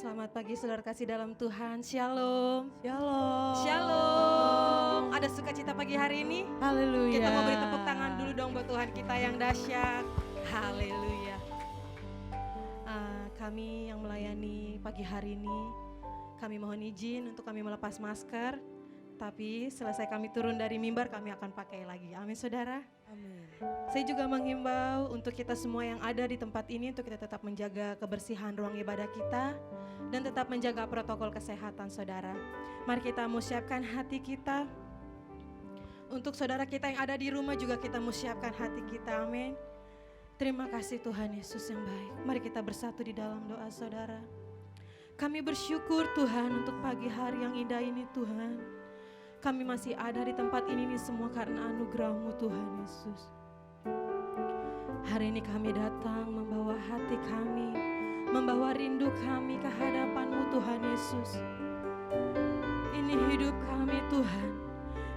Selamat pagi saudara kasih dalam Tuhan. Shalom. Shalom. Shalom. Ada sukacita pagi hari ini? Haleluya. Kita mau beri tepuk tangan dulu dong buat Tuhan kita yang dahsyat. Haleluya. Kami yang melayani pagi hari ini, kami mohon izin untuk kami melepas masker. Tapi selesai kami turun dari mimbar, kami akan pakai lagi. Amin saudara. Amin. Saya juga menghimbau untuk kita semua yang ada di tempat ini untuk kita tetap menjaga kebersihan ruang ibadah kita dan tetap menjaga protokol kesehatan saudara. Mari kita mau siapkan hati kita. Untuk saudara kita yang ada di rumah juga kita mau siapkan hati kita. Amin. Terima kasih Tuhan Yesus yang baik. Mari kita bersatu di dalam doa saudara. Kami bersyukur Tuhan untuk pagi hari yang indah ini Tuhan. Kami masih ada di tempat ini semua karena anugerah-Mu Tuhan Yesus. Hari ini kami datang membawa hati kami, membawa rindu kami ke hadapan-Mu Tuhan Yesus. Ini hidup kami Tuhan.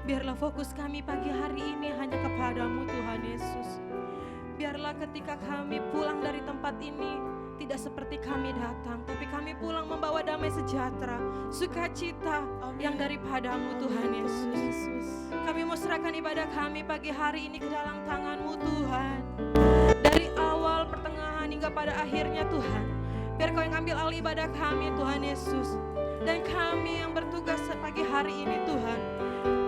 Biarlah fokus kami pagi hari ini hanya kepada-Mu Tuhan Yesus. Biarlah ketika kami pulang dari tempat ini tidak seperti kami datang, tapi kami pulang membawa damai sejahtera, sukacita yang daripada-Mu Tuhan Yesus. Kami mau serahkan ibadah kami pagi hari ini ke dalam tangan-Mu Tuhan. Dari awal, pertengahan hingga pada akhirnya Tuhan. Biar Kau yang ambil alih ibadah kami Tuhan Yesus. Dan kami yang bertugas pagi hari ini Tuhan.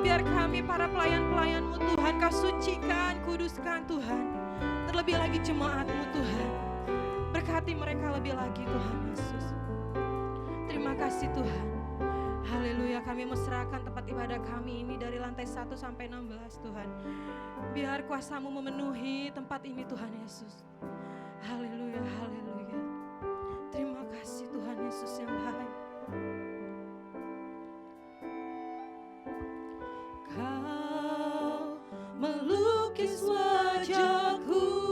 Biar kami para pelayan-pelayan-Mu Tuhan Kau sucikan, kuduskan Tuhan. Terlebih lagi jemaat-Mu Tuhan. Berkati mereka lebih lagi Tuhan Yesus. Terima kasih Tuhan. Haleluya, kami mesrakan tempat ibadah kami ini dari lantai 1 sampai 16 Tuhan. Biar kuasa-Mu memenuhi tempat ini Tuhan Yesus. Haleluya, haleluya. Terima kasih Tuhan Yesus yang baik. Kau melukis wajahku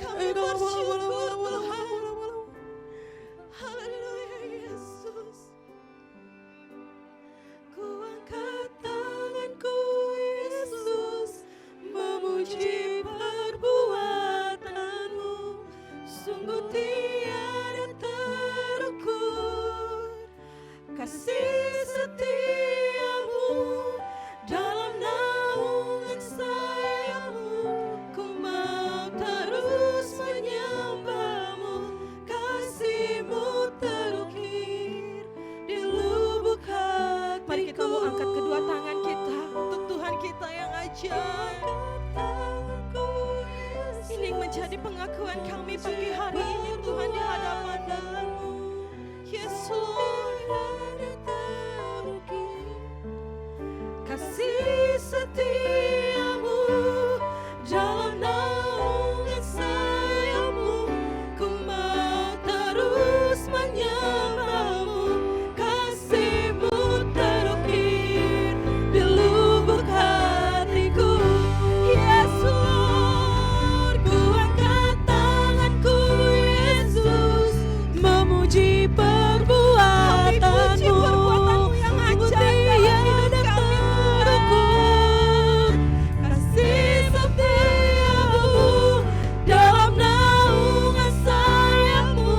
kami bersyukur Tuhan. Haleluya Yesus. Ku angkat tanganku Yesus, memuji perbuatanmu, sungguh tiada terukur kasih setiamu. Dalam naungan sayapmu ku mau terus menyembahmu, kasihmu terukir di lubuk hatiku. Mari kita mau angkat kedua tangan kita untuk Tuhan kita yang ajaib. Ini menjadi pengakuan kami pagi hari ini Tuhan di hadapan-Mu. Yes Lord, kasih setiamu, dalam naungan sayapmu ku mau terus menyembahmu, kasihmu terukir di lubuk hatiku. Yes Lord, ku angkat tanganku Yesus, memuji perbuatanmu yang ajaib dalam hidup kami. Kasih setiamu, dalam naungan sayapmu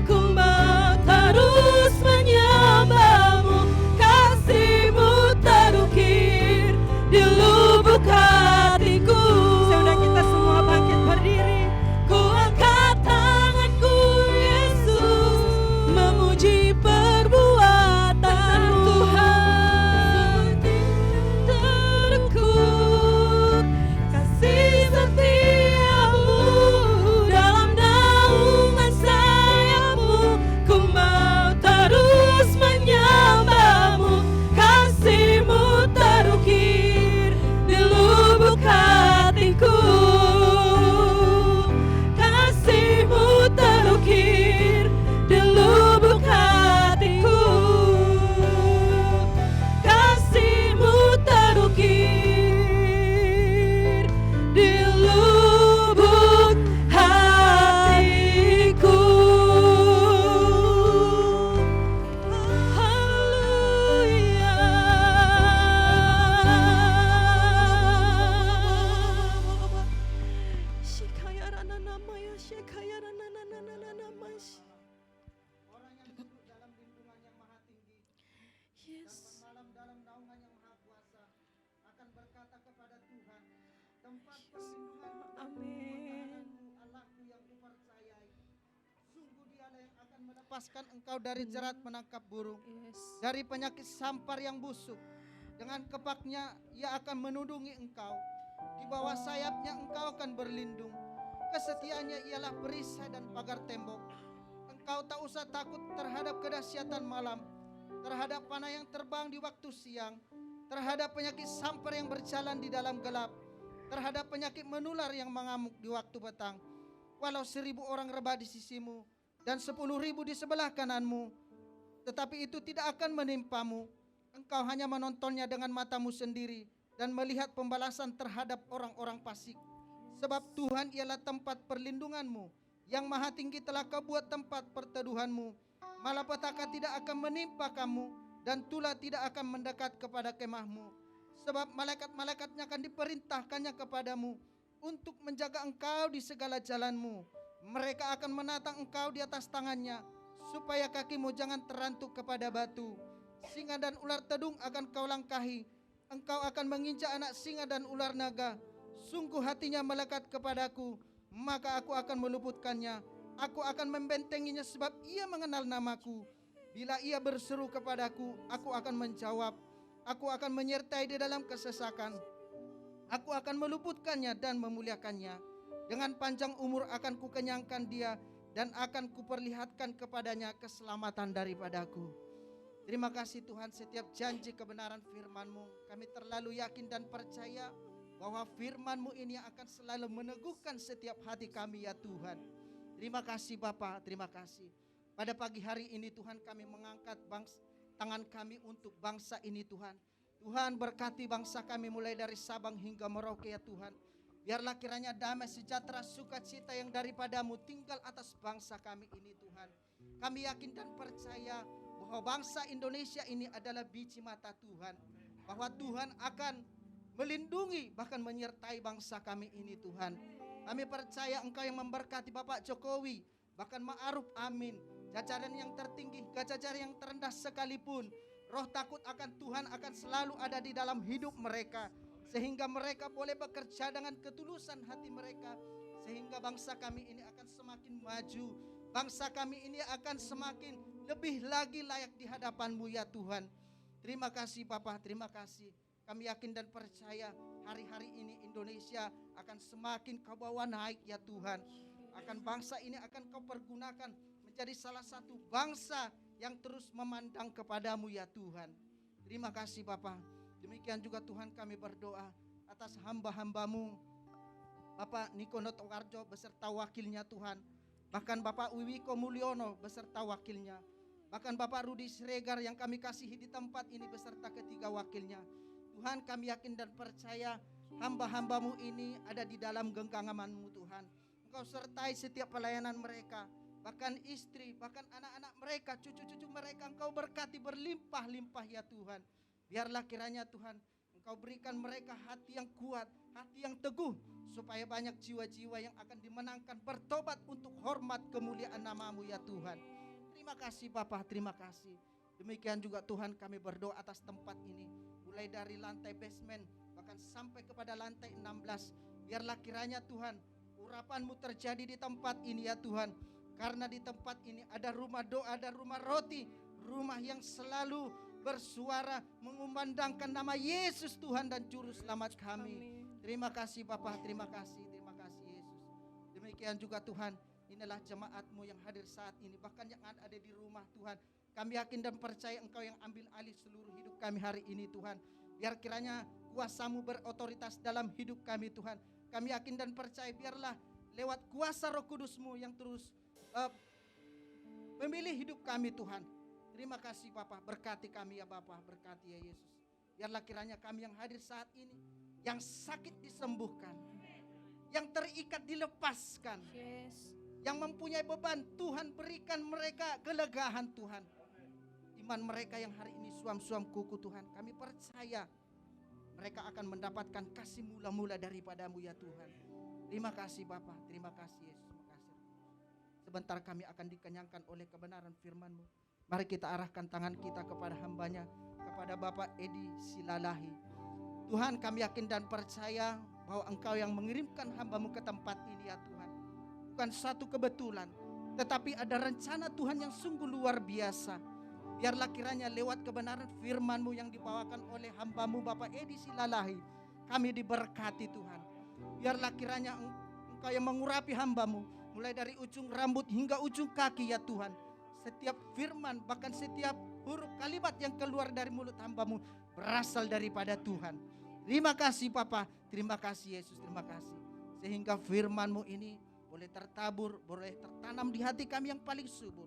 ku mau terus menyembahmu, kasihmu terukir di lubuk hatiku. Sudah kita semua bangkit berdiri. Ku angkat tanganku Yesus, memuji perbuatan Tuhan. Terukur kasih setiamu, dalam naungan sayapmu ku mau terus menyembahmu, kasihmu terukir di lubuk hatiku. Kasihmu terukir di lubuk hatiku. Kasihmu terukir di lubuk hatiku. Haleluya. Shikaya ranana maya, shikaya ranana mas. Orang yang duduk dalam lindungan yang maha tinggi dan Yes. bermalam dalam naungan yang maha kuasa akan berkata kepada Tuhan, tempat perlindunganmu dan Amin. pertahananmu, Allahku yang kupercayai. Sungguh dialah yang akan melepaskan engkau dari jerat menangkap burung, Yes. dari penyakit sampar yang busuk. Dengan kepaknya ia akan menudungi engkau, di bawah sayapnya engkau akan berlindung. Kesetiaannya ialah perisai dan pagar tembok. Engkau tak usah takut terhadap kedahsyatan malam, terhadap panah yang terbang di waktu siang, terhadap penyakit sampar yang berjalan di dalam gelap, terhadap penyakit menular yang mengamuk di waktu petang. Walau 1000 orang rebah di sisimu dan 10.000 di sebelah kananmu, tetapi itu tidak akan menimpamu. Engkau hanya menontonnya dengan matamu sendiri dan melihat pembalasan terhadap orang-orang fasik. Sebab Tuhan ialah tempat perlindunganmu, yang maha tinggi telah kau buat tempat perteduhanmu. Malapetaka tidak akan menimpa kamu, dan tulah tidak akan mendekat kepada kemahmu. Sebab malaikat-malaikatnya akan diperintahkannya kepadamu untuk menjaga engkau di segala jalanmu. Mereka akan menatang engkau di atas tangannya, supaya kakimu jangan terantuk kepada batu. Singa dan ular tedung akan kau langkahi. Engkau akan menginjak anak singa dan ular naga. Sungguh hatinya melekat kepadaku, maka aku akan meluputkannya. Aku akan membentenginya sebab ia mengenal namaku. Bila ia berseru kepadaku, aku akan menjawab. Aku akan menyertai di dalam kesesakan. Aku akan meluputkannya dan memuliakannya. Dengan panjang umur akan kukenyangkan dia, dan akan kuperlihatkan kepadanya keselamatan daripadaku. Terima kasih Tuhan, setiap janji kebenaran firman-Mu kami terlalu yakin dan percaya bahwa firman-Mu ini akan selalu meneguhkan setiap hati kami ya Tuhan. Terima kasih Bapa, terima kasih. Pada pagi hari ini Tuhan, kami mengangkat tangan kami untuk bangsa ini Tuhan. Tuhan berkati bangsa kami mulai dari Sabang hingga Merauke ya Tuhan. Biarlah kiranya damai, sejahtera, sukacita yang daripadamu tinggal atas bangsa kami ini Tuhan. Kami yakin dan percaya bahwa bangsa Indonesia ini adalah biji mata Tuhan. Bahwa Tuhan akan melindungi bahkan menyertai bangsa kami ini Tuhan. Kami percaya Engkau yang memberkati Bapak Jokowi, bahkan Ma'ruf Amin, jajaran yang tertinggi, jajaran yang terendah sekalipun. Roh takut akan Tuhan akan selalu ada di dalam hidup mereka, sehingga mereka boleh bekerja dengan ketulusan hati mereka, sehingga bangsa kami ini akan semakin maju. Bangsa kami ini akan semakin lebih lagi layak di hadapan-Mu ya Tuhan. Terima kasih Bapa, terima kasih. Kami yakin dan percaya hari-hari ini Indonesia akan semakin Kau bawa naik ya Tuhan. Akan bangsa ini akan Kau pergunakan menjadi salah satu bangsa yang terus memandang kepadamu ya Tuhan. Terima kasih Bapa. Demikian juga Tuhan kami berdoa atas hamba-hamba-Mu, Bapak Nikono Towarjo beserta wakilnya Tuhan. Bahkan Bapak Wiwiko Mulyono beserta wakilnya. Bahkan Bapak Rudi Sregar yang kami kasihi di tempat ini beserta ketiga wakilnya. Tuhan kami yakin dan percaya hamba-hamba-Mu ini ada di dalam genggaman-Mu Tuhan. Engkau sertai setiap pelayanan mereka, bahkan istri, bahkan anak-anak mereka, cucu-cucu mereka Engkau berkati berlimpah-limpah ya Tuhan. Biarlah kiranya Tuhan Engkau berikan mereka hati yang kuat, hati yang teguh, supaya banyak jiwa-jiwa yang akan dimenangkan bertobat untuk hormat kemuliaan nama-Mu ya Tuhan. Terima kasih Bapa, terima kasih. Demikian juga Tuhan kami berdoa atas tempat ini, mulai dari lantai basement bahkan sampai kepada lantai 16. Biarlah kiranya Tuhan urapan-Mu terjadi di tempat ini ya Tuhan. Karena di tempat ini ada rumah doa, ada rumah roti, rumah yang selalu bersuara mengumandangkan nama Yesus Tuhan dan Juru Selamat kami. Terima kasih Bapa, terima kasih Yesus. Demikian juga Tuhan, inilah jemaat-Mu yang hadir saat ini, bahkan yang ada di rumah Tuhan. Kami yakin dan percaya Engkau yang ambil alih seluruh hidup kami hari ini Tuhan. Biar kiranya kuasa-Mu berotoritas dalam hidup kami Tuhan. Kami yakin dan percaya biarlah lewat kuasa Roh Kudus-Mu yang terus memilih hidup kami Tuhan. Terima kasih Bapa, berkati kami ya Bapa, berkati ya Yesus. Biarlah kiranya kami yang hadir saat ini, yang sakit disembuhkan, yang terikat dilepaskan, yang mempunyai beban Tuhan berikan mereka kelegaan Tuhan. Iman mereka yang hari ini suam-suam kuku Tuhan, kami percaya mereka akan mendapatkan kasih mula-mula daripada-Mu ya Tuhan. Terima kasih Bapa, terima kasih Yesus. Sebentar kami akan dikenyangkan oleh kebenaran firman-Mu. Mari kita arahkan tangan kita kepada hamba-Nya, kepada Bapak Edi Silalahi. Tuhan kami yakin dan percaya bahwa Engkau yang mengirimkan hamba-Mu ke tempat ini ya Tuhan. Bukan satu kebetulan, tetapi ada rencana Tuhan yang sungguh luar biasa. Biarlah kiranya lewat kebenaran firman-Mu yang dibawakan oleh hamba-Mu Bapak Edi Silalahi, kami diberkati Tuhan. Biarlah kiranya Engkau yang mengurapi hamba-Mu, mulai dari ujung rambut hingga ujung kaki ya Tuhan. Setiap firman, bahkan setiap huruf kalimat yang keluar dari mulut hamba-Mu berasal daripada Tuhan. Terima kasih Papa, terima kasih Yesus, terima kasih. Sehingga firman-Mu ini boleh tertabur, boleh tertanam di hati kami yang paling subur.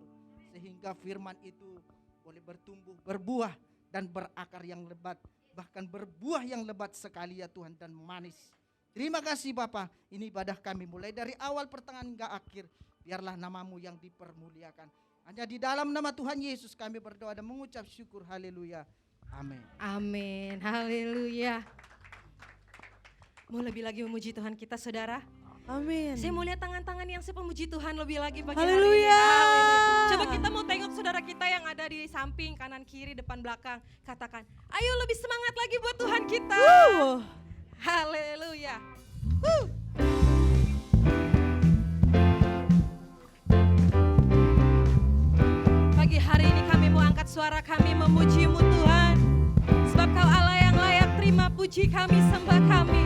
Sehingga firman itu boleh bertumbuh, berbuah dan berakar yang lebat. Bahkan berbuah yang lebat sekali ya Tuhan dan manis. Terima kasih Bapa, ini ibadah kami mulai dari awal pertengahan hingga akhir. Biarlah nama-Mu yang dipermuliakan. Hanya di dalam nama Tuhan Yesus kami berdoa dan mengucap syukur. Haleluya. Amin. Amin. Haleluya. Mau lebih lagi memuji Tuhan kita saudara? Amin. Saya mau lihat tangan-tangan yang sepemuji Tuhan lebih lagi pagi hari ini. Haleluya. Haleluya. Coba kita mau tengok saudara kita yang ada di samping, kanan, kiri, depan, belakang. Katakan, ayo lebih semangat lagi buat Tuhan kita. Haleluya. Pagi hari ini kami mau angkat suara kami memuji-Mu Tuhan. Sebab Kau Allah yang layak terima puji kami, sembah kami.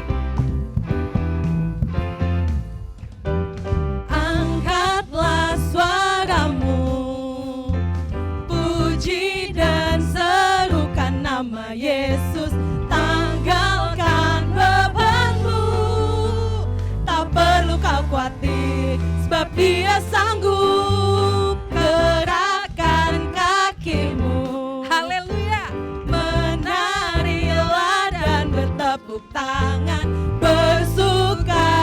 Angkatlah suaramu, puji dan serukan nama Yesus. Tanggalkan bebanmu, tak perlu kau khawatir, sebab Dia sanggup. Gerakkan kakimu, Haleluya. menarilah dan bertepuk tangan, bersuka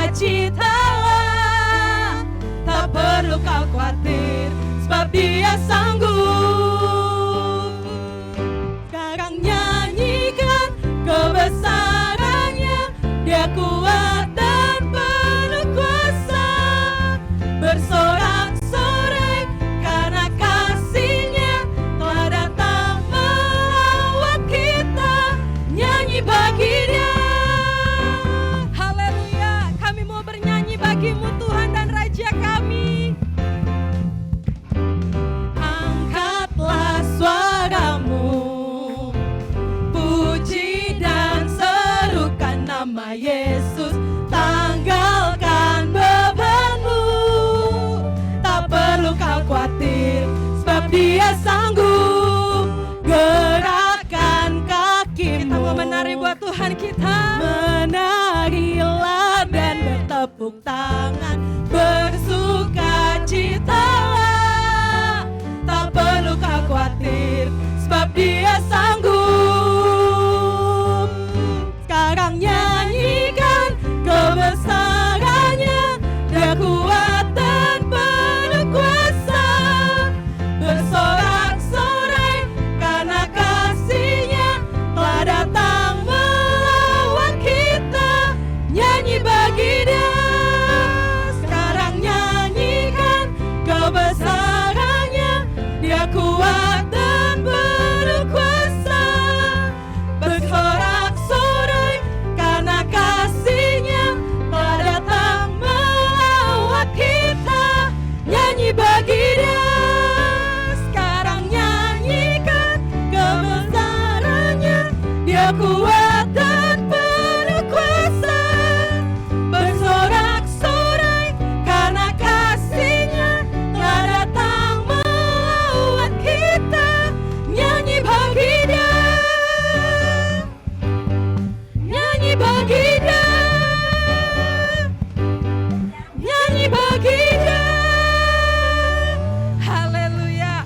Dia sanggup. Sekarang nyanyikan kebesarannya, Dia kuat dan penuh kuasa. Bersorak-sorai karena kasih-Nya telah datang melawat kita. Nyanyi bagi Dia. Haleluya, kami mau bernyanyi bagi-Mu Tuhan dan Raja kami. Angkatlah suaramu, puji dan serukan nama Yesus. Tanggalkan bebanmu, tak perlu kau khawatir, sebab Dia sanggup. Gerakkan kakimu, kita mau menari buat Tuhan kita. Menarilah dan bertepuk tangan, bersukacitalah. Tak perlu kau khawatir, sebab Dia sanggup. Sekarang nyanyikan kebesarannya, Dia kuat dan penuh kuasa. Bersorak-sorai karena kasih-Nya telah datang melawat kita. Nyanyi bagi Dia. Sekarang nyanyikan kebesarannya, Dia kuat dan penuh kuasa. Bersorak-sorai karena kasih-Nya telah datang melawat kita. Nyanyi bagi Dia. Sekarang nyanyikan kebesarannya, Dia kuat dan penuh kuasa. Bersorak-sorai karena kasih-Nya telah datang melawat kita. Nyanyi bagi Dia. Nyanyi bagi Dia. Nyanyi bagi Dia. Haleluya.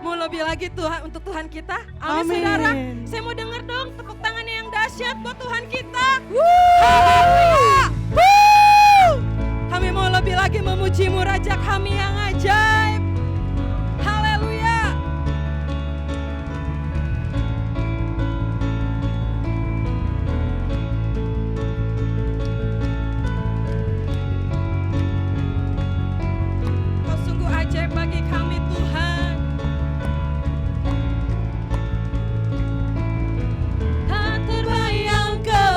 Mau lebih lagi Tuhan untuk Tuhan kita. Amin, Amin. saudara. Saya mau dengar dong tepuk tangannya yang dahsyat buat Tuhan kita. Haleluya. Kami mau lebih lagi memuji-Mu Raja kami yang ajaib. Haleluya. Kau sungguh ajaib bagi kami Tuhan. Tak terbayangkan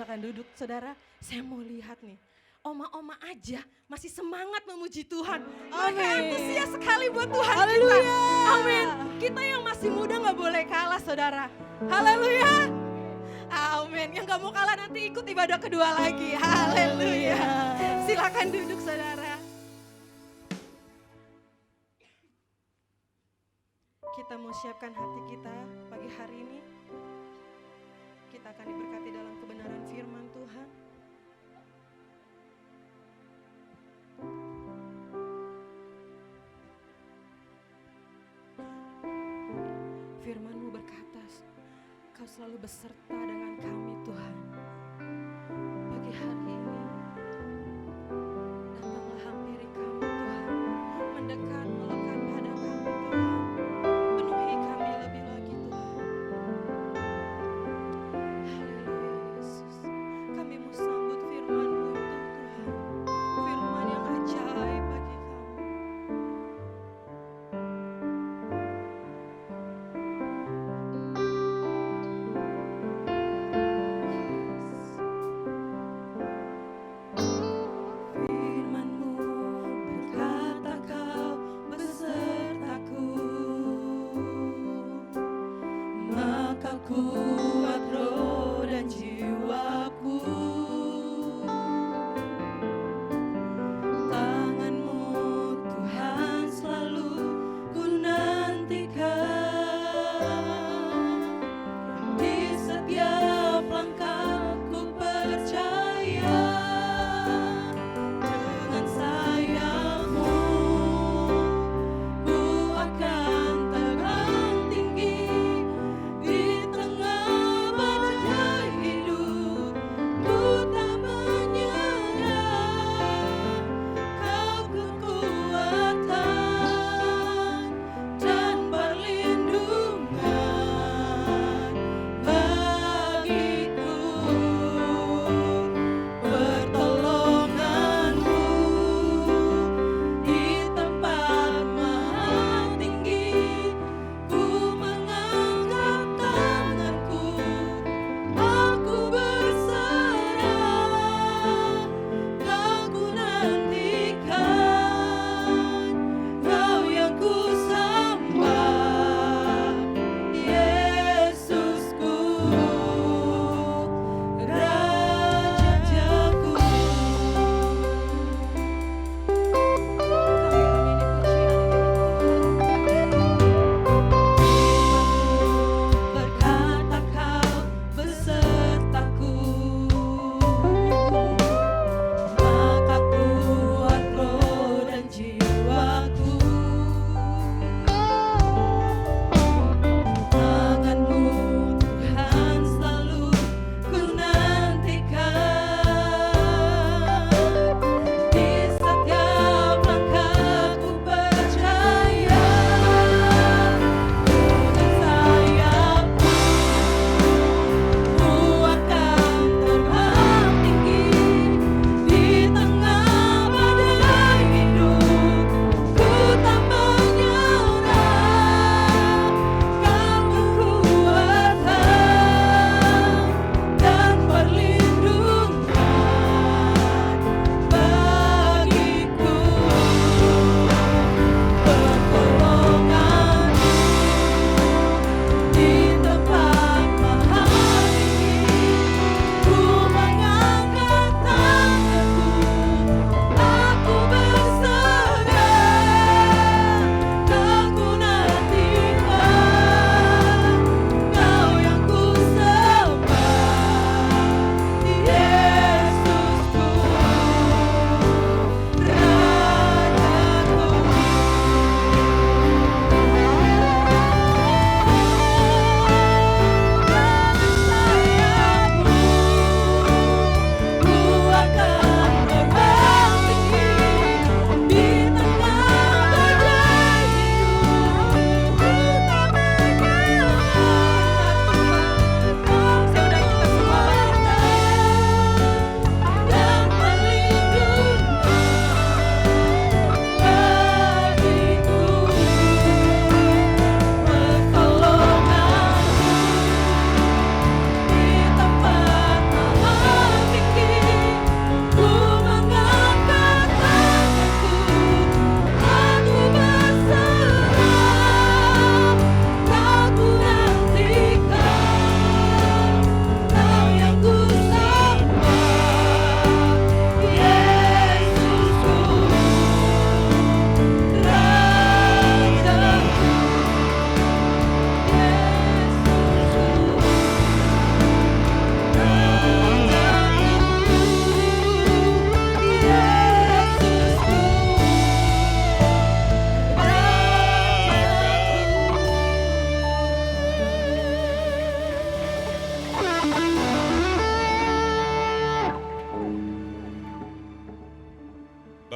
silakan duduk saudara. Saya mau lihat nih, oma-oma aja masih semangat memuji Tuhan. Mereka antusias sekali buat Tuhan kita. Amin. Kita yang masih muda gak boleh kalah saudara. Haleluya. Amin. Yang gak mau kalah nanti ikut ibadah kedua lagi. Haleluya. Silakan duduk saudara. Kita mau siapkan hati kita pagi hari ini. Kita akan diberkati dalam kebenaran firman Tuhan. Firman-Mu berkata, Kau selalu beserta dengan kami Tuhan. Pagi hari ini, datanglah hampiri kami Tuhan. Mendekat, melekat pada kami Tuhan. Penuhi kami lebih lagi Tuhan. Haleluya Yesus. Kami mau sambut firman-Mu itu Tuhan. Firman yang ajaib bagi kami. Yes.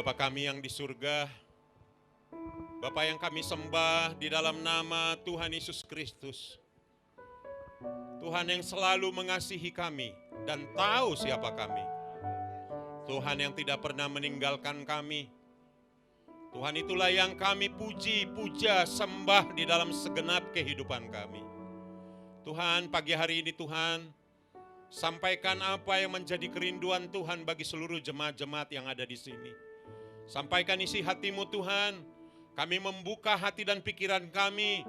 Bapa kami yang di surga, Bapa yang kami sembah di dalam nama Tuhan Yesus Kristus. Tuhan yang selalu mengasihi kami dan tahu siapa kami. Tuhan yang tidak pernah meninggalkan kami. Tuhan itulah yang kami puji, puja, sembah di dalam segenap kehidupan kami. Tuhan, pagi hari ini Tuhan, sampaikan apa yang menjadi kerinduan Tuhan bagi seluruh jemaat-jemaat yang ada di sini. Sampaikan isi hati-Mu Tuhan. Kami membuka hati dan pikiran kami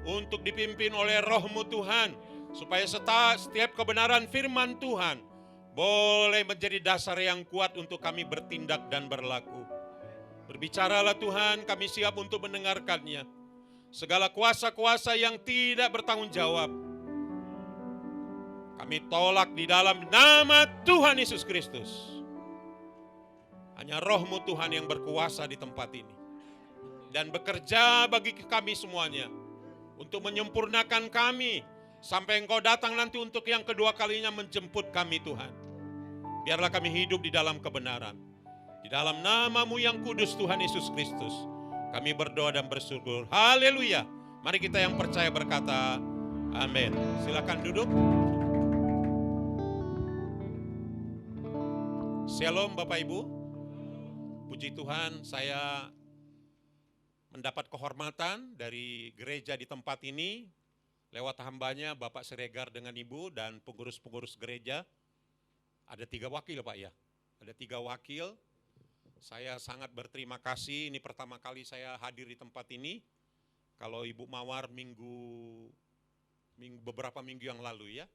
untuk dipimpin oleh Roh-Mu Tuhan. Supaya setiap kebenaran firman Tuhan boleh menjadi dasar yang kuat untuk kami bertindak dan berlaku. Berbicaralah Tuhan, kami siap untuk mendengarkannya. Segala kuasa-kuasa yang tidak bertanggung jawab, kami tolak di dalam nama Tuhan Yesus Kristus. Hanya Roh-Mu Tuhan yang berkuasa di tempat ini. Dan bekerja bagi kami semuanya. Untuk menyempurnakan kami. Sampai Engkau datang nanti untuk yang kedua kalinya menjemput kami Tuhan. Biarlah kami hidup di dalam kebenaran. Di dalam nama-Mu yang kudus Tuhan Yesus Kristus. Kami berdoa dan bersyukur. Haleluya. Mari kita yang percaya berkata, amin. Silakan duduk. Shalom Bapak Ibu. Puji Tuhan, saya mendapat kehormatan dari gereja di tempat ini lewat hambanya Bapak Siregar dengan Ibu dan pengurus-pengurus gereja. Ada 3 wakil Pak ya. Ada 3 wakil. Saya sangat berterima kasih. Ini pertama kali saya hadir di tempat ini. Kalau Ibu Mawar beberapa minggu yang lalu ya.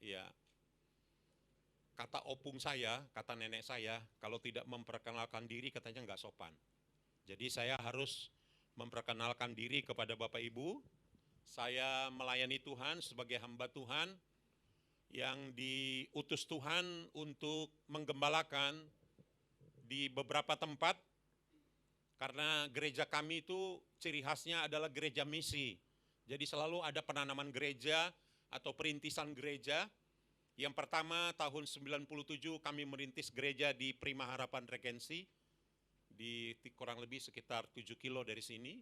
Iya. Kata opung saya, kata nenek saya, kalau tidak memperkenalkan diri katanya nggak sopan. Jadi saya harus memperkenalkan diri kepada Bapak Ibu. Saya melayani Tuhan sebagai hamba Tuhan yang diutus Tuhan untuk menggembalakan di beberapa tempat. Karena gereja kami itu ciri khasnya adalah gereja misi. Jadi selalu ada penanaman gereja atau perintisan gereja. Yang pertama tahun 97 kami merintis gereja di Prima Harapan Regency di kurang lebih sekitar 7 kilo dari sini.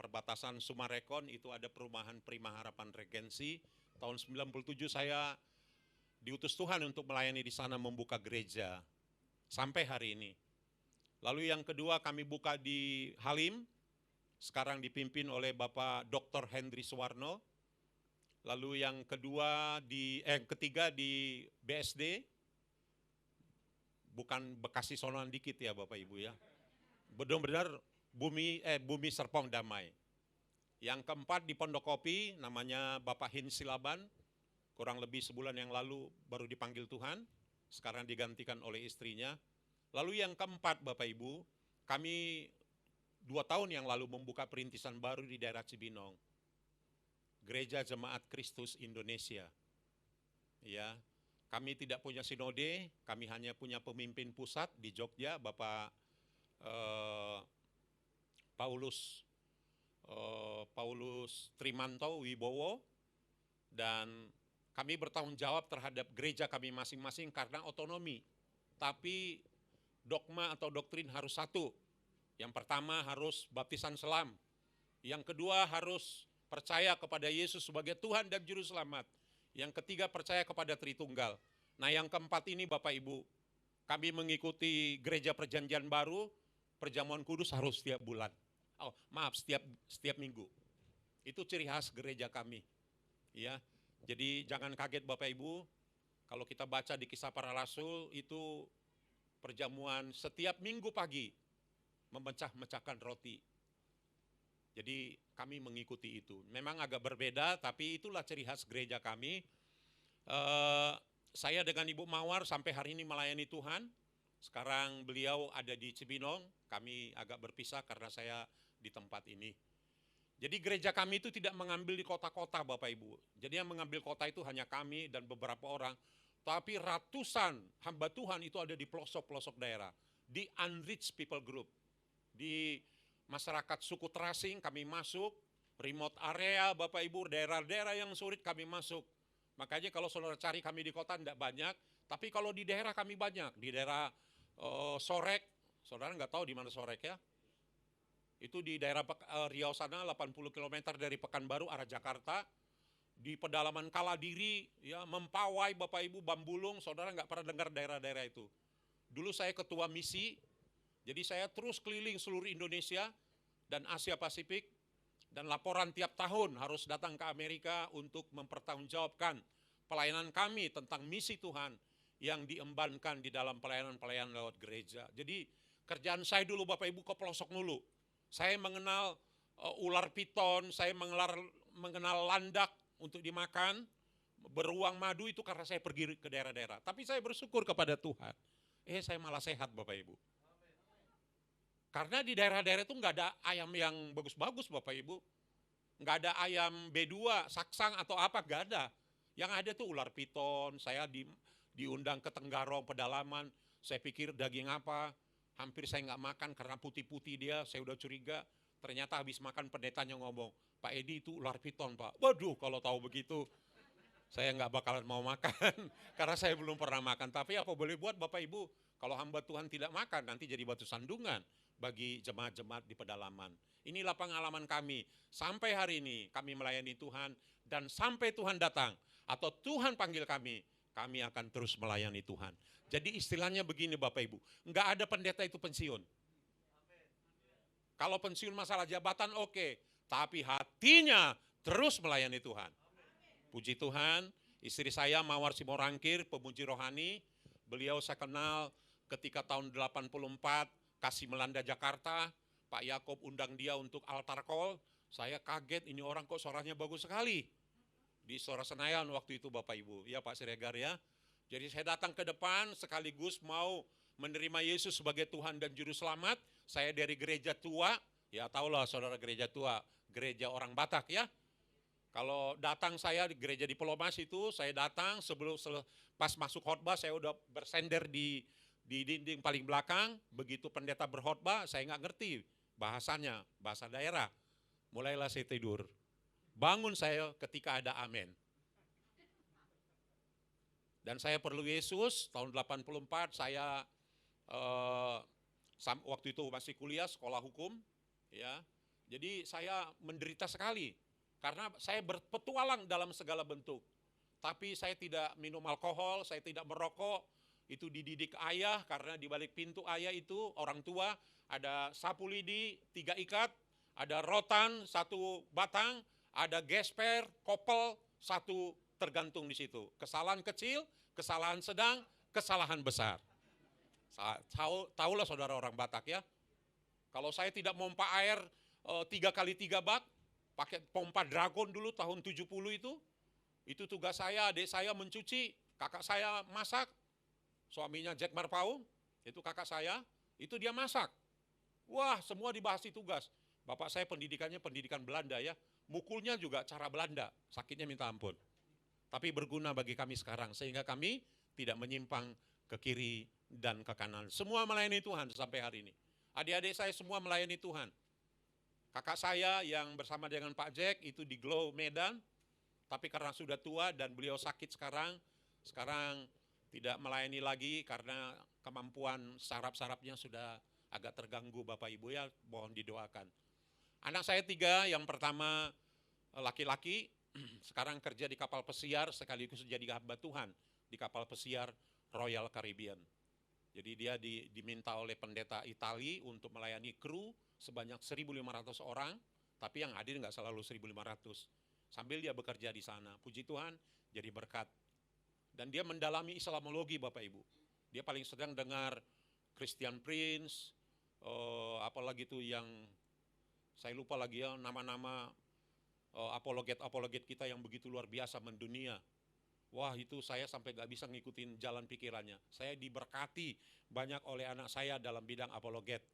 Perbatasan Sumarekon itu ada perumahan Prima Harapan Regency. Tahun 97 saya diutus Tuhan untuk melayani di sana membuka gereja sampai hari ini. Lalu yang kedua kami buka di Halim, sekarang dipimpin oleh Bapak Dr. Hendri Suwarno. Lalu yang ketiga di BSD, bukan Bekasi Sonoan dikit ya Bapak Ibu ya. Benar-benar bumi Serpong Damai. Yang keempat di Pondok Kopi, namanya Bapak Hin Silaban, kurang lebih sebulan yang lalu baru dipanggil Tuhan, sekarang digantikan oleh istrinya. Lalu yang keempat Bapak Ibu, kami 2 tahun yang lalu membuka perintisan baru di daerah Cibinong. Gereja Jemaat Kristus Indonesia. Ya, kami tidak punya sinode, kami hanya punya pemimpin pusat di Jogja, Bapak Paulus Trimanto Wibowo, dan kami bertanggung jawab terhadap gereja kami masing-masing karena otonomi. Tapi dogma atau doktrin harus satu. Yang pertama harus baptisan selam. Yang kedua harus percaya kepada Yesus sebagai Tuhan dan Juru Selamat. Yang ketiga percaya kepada Tritunggal. Nah yang keempat ini Bapak Ibu, kami mengikuti gereja perjanjian baru, perjamuan kudus harus setiap bulan. Setiap minggu. Itu ciri khas gereja kami. Ya, jadi jangan kaget Bapak Ibu, kalau kita baca di Kisah Para Rasul itu perjamuan setiap minggu pagi, memecah-mecahkan roti. Jadi kami mengikuti itu. Memang agak berbeda, tapi itulah ciri khas gereja kami. Saya dengan Ibu Mawar sampai hari ini melayani Tuhan. Sekarang beliau ada di Cibinong, kami agak berpisah karena saya di tempat ini. Jadi gereja kami itu tidak mengambil di kota-kota Bapak Ibu. Jadi yang mengambil kota itu hanya kami dan beberapa orang. Tapi ratusan hamba Tuhan itu ada di pelosok-pelosok daerah. Di Unreached People Group. Di masyarakat suku terasing kami masuk, remote area Bapak Ibu, daerah-daerah yang sulit kami masuk. Makanya kalau saudara cari kami di kota tidak banyak, tapi kalau di daerah kami banyak. Di daerah Sorek, Saudara nggak tahu di mana Sorek ya? Itu di daerah Riau sana 80 km dari Pekanbaru arah Jakarta. Di pedalaman Kaladiri, ya, Mempawai, Bapak Ibu, Bambulung, saudara nggak pernah dengar daerah-daerah itu. Dulu saya ketua misi, jadi saya terus keliling seluruh Indonesia dan Asia Pasifik, dan laporan tiap tahun harus datang ke Amerika untuk mempertanggungjawabkan pelayanan kami tentang misi Tuhan yang diembankan di dalam pelayanan-pelayanan lewat gereja. Jadi kerjaan saya dulu Bapak Ibu ke pelosok dulu. Saya mengenal ular piton, saya mengenal landak untuk dimakan, beruang madu itu karena saya pergi ke daerah-daerah. Tapi saya bersyukur kepada Tuhan. Saya malah sehat Bapak Ibu. Karena di daerah-daerah itu nggak ada ayam yang bagus-bagus Bapak Ibu. Nggak ada ayam B2, saksang atau apa, nggak ada. Yang ada tuh ular piton, saya diundang ke Tenggarong, pedalaman. Saya pikir daging apa, hampir saya nggak makan karena putih-putih dia, saya udah curiga. Ternyata habis makan pendetanya ngomong, Pak Edi itu ular piton Pak. Waduh kalau tahu begitu, saya nggak bakalan mau makan, karena saya belum pernah makan. Tapi apa boleh buat Bapak Ibu, kalau hamba Tuhan tidak makan, nanti jadi batu sandungan bagi jemaat-jemaat di pedalaman. Inilah pengalaman kami, sampai hari ini kami melayani Tuhan, dan sampai Tuhan datang, atau Tuhan panggil kami akan terus melayani Tuhan. Jadi istilahnya begini Bapak Ibu, nggak ada pendeta itu pensiun. Kalau pensiun masalah jabatan oke, tapi hatinya terus melayani Tuhan. Puji Tuhan, istri saya Mawar Simorangkir, pemuji rohani. Beliau saya kenal ketika tahun 84, kasih melanda Jakarta. Pak Yakob undang dia untuk altar call. Saya kaget, ini orang kok suaranya bagus sekali. Di Sora Senayan waktu itu Bapak Ibu. Ya Pak Siregar ya. Jadi saya datang ke depan sekaligus mau menerima Yesus sebagai Tuhan dan Juru Selamat. Saya dari gereja tua, ya tahulah saudara gereja tua, gereja orang Batak ya. Kalau datang saya di gereja di Pelomas itu, saya datang pas masuk khotbah saya udah bersender di dinding paling belakang. Begitu pendeta berkhotbah, saya nggak ngerti bahasanya, bahasa daerah. Mulailah saya tidur. Bangun saya ketika ada amin. Dan saya perlu Yesus, tahun 84 saya waktu itu masih kuliah sekolah hukum, ya. Jadi saya menderita sekali karena saya berpetualang dalam segala bentuk. Tapi saya tidak minum alkohol, saya tidak merokok. Itu dididik ayah karena di balik pintu ayah itu orang tua ada sapu lidi 3 ikat, ada rotan 1 batang, ada gesper, kopel 1 tergantung di situ. Kesalahan kecil, kesalahan sedang, kesalahan besar. Tahulah saudara orang Batak ya. Kalau saya tidak pompa air 3 kali 3 bak, pakai pompa dragon dulu tahun 70 itu tugas saya, adik saya mencuci, kakak saya masak, suaminya Jack Marpaung, itu kakak saya, itu dia masak. Wah semua dibahas di tugas. Bapak saya pendidikannya pendidikan Belanda ya, mukulnya juga cara Belanda, sakitnya minta ampun. Tapi berguna bagi kami sekarang, sehingga kami tidak menyimpang ke kiri dan ke kanan. Semua melayani Tuhan sampai hari ini. Adik-adik saya semua melayani Tuhan. Kakak saya yang bersama dengan Pak Jack itu di Glow Medan, tapi karena sudah tua dan beliau sakit sekarang tidak melayani lagi karena kemampuan saraf-sarafnya sudah agak terganggu Bapak Ibu ya, mohon didoakan. Anak saya 3, yang pertama laki-laki, sekarang kerja di kapal pesiar sekaligus jadi hamba Tuhan di kapal pesiar Royal Caribbean. Jadi dia diminta oleh pendeta Itali untuk melayani kru sebanyak 1.500 orang, tapi yang hadir nggak selalu 1.500. Sambil dia bekerja di sana, puji Tuhan jadi berkat. Dan dia mendalami Islamologi Bapak Ibu. Dia paling sedang dengar Christian Prince, apalagi tuh yang saya lupa lagi ya nama-nama apologet kita yang begitu luar biasa mendunia. Wah itu saya sampai gak bisa ngikutin jalan pikirannya. Saya diberkati banyak oleh anak saya dalam bidang apologet.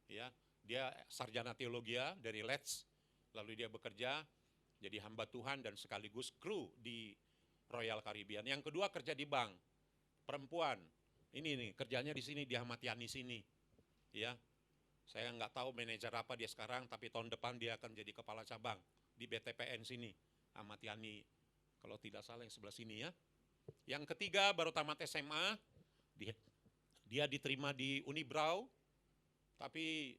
Ya, dia sarjana teologi dari Leeds, lalu dia bekerja jadi hamba Tuhan dan sekaligus kru di Royal Caribbean. Yang kedua kerja di bank, perempuan. Ini nih kerjanya di sini di Ahmad Yani sini. Ya, saya nggak tahu manajer apa dia sekarang, tapi tahun depan dia akan jadi kepala cabang di BTPN sini, Ahmad Yani. Kalau tidak salah yang sebelah sini ya. Yang ketiga baru tamat SMA, dia diterima di Unibrau, Tapi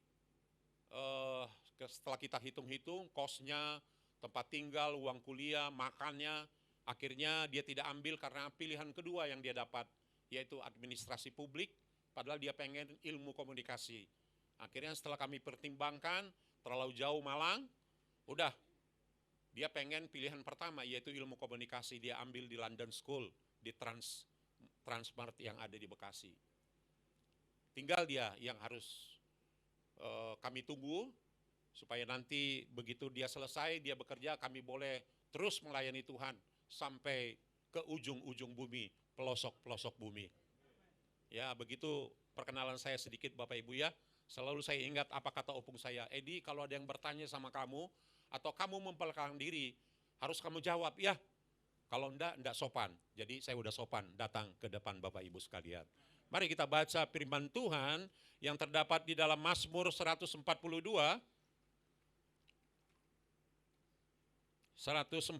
setelah kita hitung-hitung, kosnya, tempat tinggal, uang kuliah, makannya, akhirnya dia tidak ambil karena pilihan kedua yang dia dapat, yaitu administrasi publik, padahal dia pengen ilmu komunikasi. Akhirnya setelah kami pertimbangkan, terlalu jauh Malang, udah, dia pengen pilihan pertama, yaitu ilmu komunikasi, dia ambil di London School, di Transmart yang ada di Bekasi. Tinggal dia yang harus kami tunggu, supaya nanti begitu dia selesai, dia bekerja, kami boleh terus melayani Tuhan sampai ke ujung-ujung bumi, pelosok-pelosok bumi. Ya, begitu perkenalan saya sedikit Bapak Ibu ya. Selalu saya ingat apa kata opung saya, Edi, kalau ada yang bertanya sama kamu, atau kamu memperkenalkan diri, harus kamu jawab, ya. Kalau enggak sopan. Jadi saya udah sopan datang ke depan Bapak Ibu sekalian. Mari kita baca firman Tuhan yang terdapat di dalam Mazmur 142, 142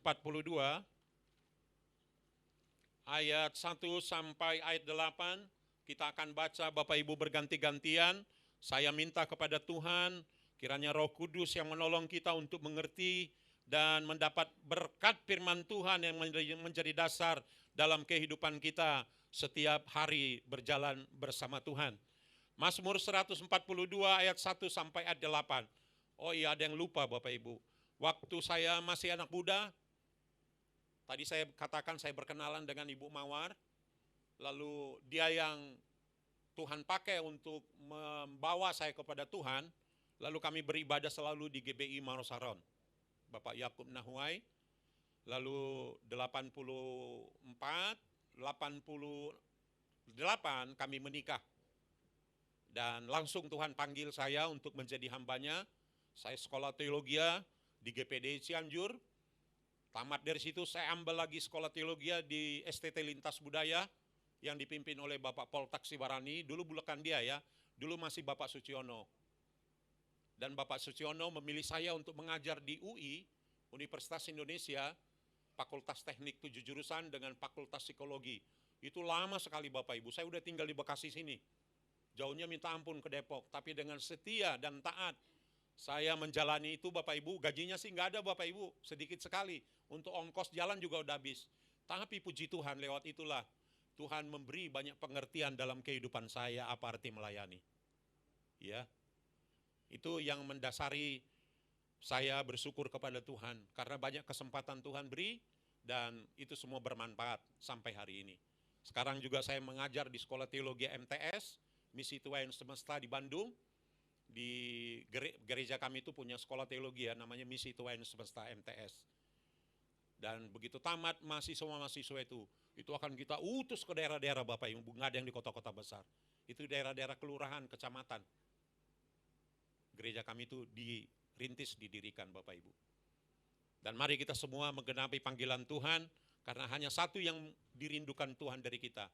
ayat 1 sampai ayat 8, kita akan baca Bapak Ibu berganti-gantian. Saya minta kepada Tuhan, kiranya Roh Kudus yang menolong kita untuk mengerti dan mendapat berkat firman Tuhan yang menjadi dasar dalam kehidupan kita setiap hari berjalan bersama Tuhan. Mazmur 142 ayat 1 sampai ayat 8. Oh iya, ada yang lupa Bapak Ibu. Waktu saya masih anak muda, tadi saya katakan saya berkenalan dengan Ibu Mawar, lalu dia yang Tuhan pakai untuk membawa saya kepada Tuhan, lalu kami beribadah selalu di GBI Marosaron. Bapak Yakub Nahuai, lalu 88 kami menikah. Dan langsung Tuhan panggil saya untuk menjadi hambanya. Saya sekolah teologi di GPD Cianjur. Tamat dari situ saya ambil lagi sekolah teologi di STT Lintas Budaya yang dipimpin oleh Bapak Pol Taksibarani. Dulu bukan dia ya, dulu masih Bapak Suciono. Dan Bapak Suciono memilih saya untuk mengajar di UI, Universitas Indonesia, Fakultas Teknik 7 jurusan dengan Fakultas Psikologi. Itu lama sekali Bapak Ibu, saya udah tinggal di Bekasi sini. Jauhnya minta ampun ke Depok, tapi dengan setia dan taat, saya menjalani itu Bapak Ibu. Gajinya sih nggak ada Bapak Ibu, sedikit sekali. Untuk ongkos jalan juga udah habis. Tapi puji Tuhan, lewat itulah Tuhan memberi banyak pengertian dalam kehidupan saya apa arti melayani. Ya, itu yang mendasari saya bersyukur kepada Tuhan. Karena banyak kesempatan Tuhan beri dan itu semua bermanfaat sampai hari ini. Sekarang juga saya mengajar di Sekolah Teologi MTS, Misi Tuhan Semesta di Bandung. Di gereja kami itu punya sekolah teologi ya, namanya Misi Tuhan Semesta MTS. Dan begitu tamat mahasiswa itu akan kita utus ke daerah-daerah Bapak Ibu, nggak ada yang di kota-kota besar. Itu daerah-daerah kelurahan, kecamatan. Gereja kami itu dirintis, didirikan Bapak Ibu. Dan mari kita semua menggenapi panggilan Tuhan, karena hanya satu yang dirindukan Tuhan dari kita.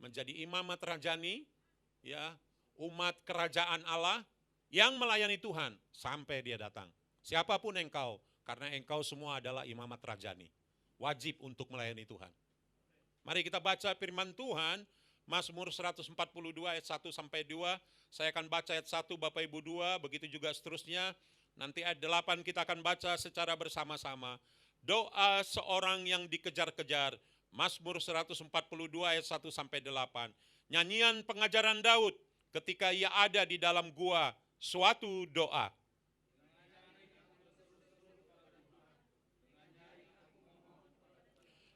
Menjadi imamat rajani, ya, umat kerajaan Allah, yang melayani Tuhan sampai dia datang. Siapapun engkau, karena engkau semua adalah imamat rajani. Wajib untuk melayani Tuhan. Mari kita baca firman Tuhan, Mazmur 142 ayat 1 sampai 2. Saya akan baca ayat 1, Bapak Ibu 2, begitu juga seterusnya. Nanti ayat 8 kita akan baca secara bersama-sama. Doa seorang yang dikejar-kejar, Mazmur 142 ayat 1 sampai 8. Nyanyian pengajaran Daud ketika ia ada di dalam gua, suatu doa.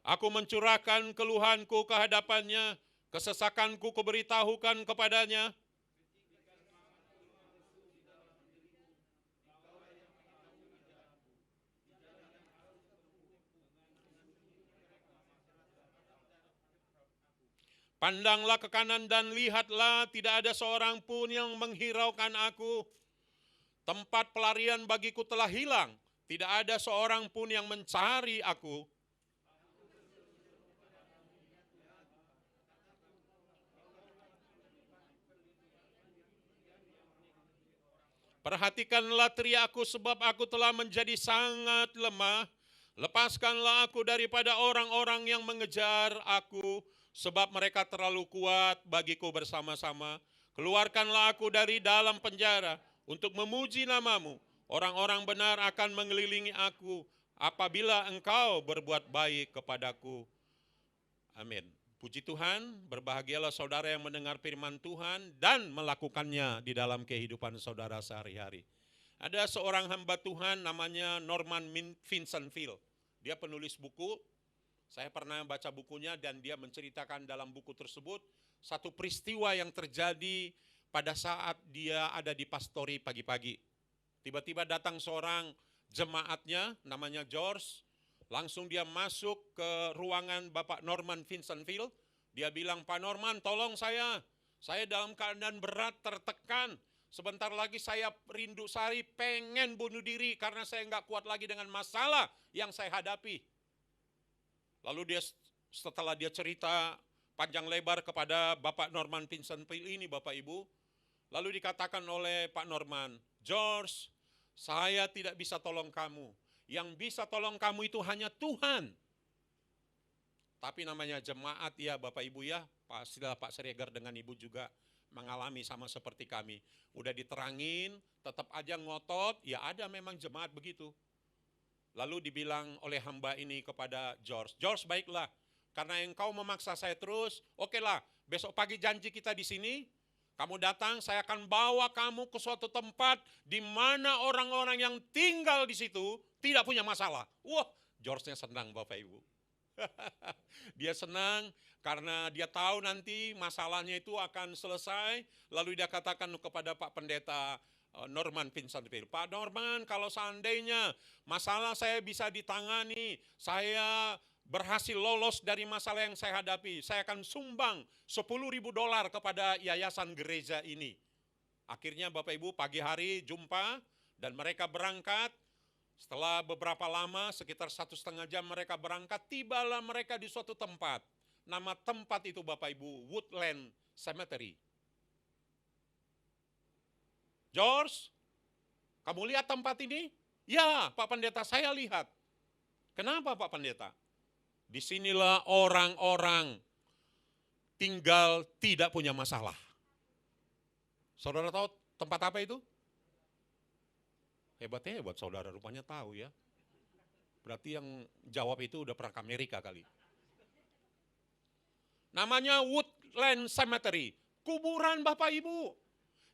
Aku mencurahkan keluhanku ke hadapannya, kesesakanku kuberitahukan kepadanya. Pandanglah ke kanan dan lihatlah, tidak ada seorang pun yang menghiraukan aku. Tempat pelarian bagiku telah hilang, tidak ada seorang pun yang mencari aku. Perhatikanlah teriakku sebab aku telah menjadi sangat lemah. Lepaskanlah aku daripada orang-orang yang mengejar aku, sebab mereka terlalu kuat bagiku bersama-sama. Keluarkanlah aku dari dalam penjara untuk memuji nama-Mu. Orang-orang benar akan mengelilingi aku apabila Engkau berbuat baik kepadaku. Amin. Puji Tuhan, berbahagialah saudara yang mendengar firman Tuhan dan melakukannya di dalam kehidupan saudara sehari-hari. Ada seorang hamba Tuhan namanya Norman Vincent Peale. Dia penulis buku, saya pernah baca bukunya dan dia menceritakan dalam buku tersebut satu peristiwa yang terjadi pada saat dia ada di pastori pagi-pagi. Tiba-tiba datang seorang jemaatnya namanya George, langsung dia masuk ke ruangan Bapak Norman Vincent Peale. Dia bilang, Pak Norman tolong saya dalam keadaan berat, tertekan. Sebentar lagi saya rindu sari, pengen bunuh diri karena saya nggak kuat lagi dengan masalah yang saya hadapi. Lalu setelah dia cerita panjang lebar kepada Bapak Norman Vincent Peale ini, Bapak Ibu, lalu dikatakan oleh Pak Norman, George, saya tidak bisa tolong kamu. Yang bisa tolong kamu itu hanya Tuhan. Tapi namanya jemaat ya Bapak Ibu ya, pastilah Pak Sregar dengan Ibu juga mengalami sama seperti kami. Udah diterangin, tetap aja ngotot, ya ada memang jemaat begitu. Lalu dibilang oleh hamba ini kepada George, George baiklah, karena engkau memaksa saya terus, oke lah, besok pagi janji kita di sini, kamu datang, saya akan bawa kamu ke suatu tempat di mana orang-orang yang tinggal di situ tidak punya masalah. Wah, George-nya senang Bapak Ibu. Dia senang karena dia tahu nanti masalahnya itu akan selesai. Lalu dia katakan kepada Pak Pendeta Norman Vincent Peale, Pak Norman, kalau seandainya masalah saya bisa ditangani, saya berhasil lolos dari masalah yang saya hadapi, saya akan sumbang $10.000 kepada yayasan gereja ini. Akhirnya Bapak Ibu pagi hari jumpa dan mereka berangkat. Setelah beberapa lama, sekitar 1,5 jam mereka berangkat, tibalah mereka di suatu tempat. Nama tempat itu Bapak Ibu, Woodland Cemetery. George, kamu lihat tempat ini? Ya, Pak Pendeta, saya lihat. Kenapa Pak Pendeta? Disinilah orang-orang tinggal tidak punya masalah. Saudara tahu tempat apa itu? Hebatnya buat saudara, rupanya tahu ya. Berarti yang jawab itu udah pernah ke Amerika kali. Namanya Woodland Cemetery, kuburan Bapak Ibu.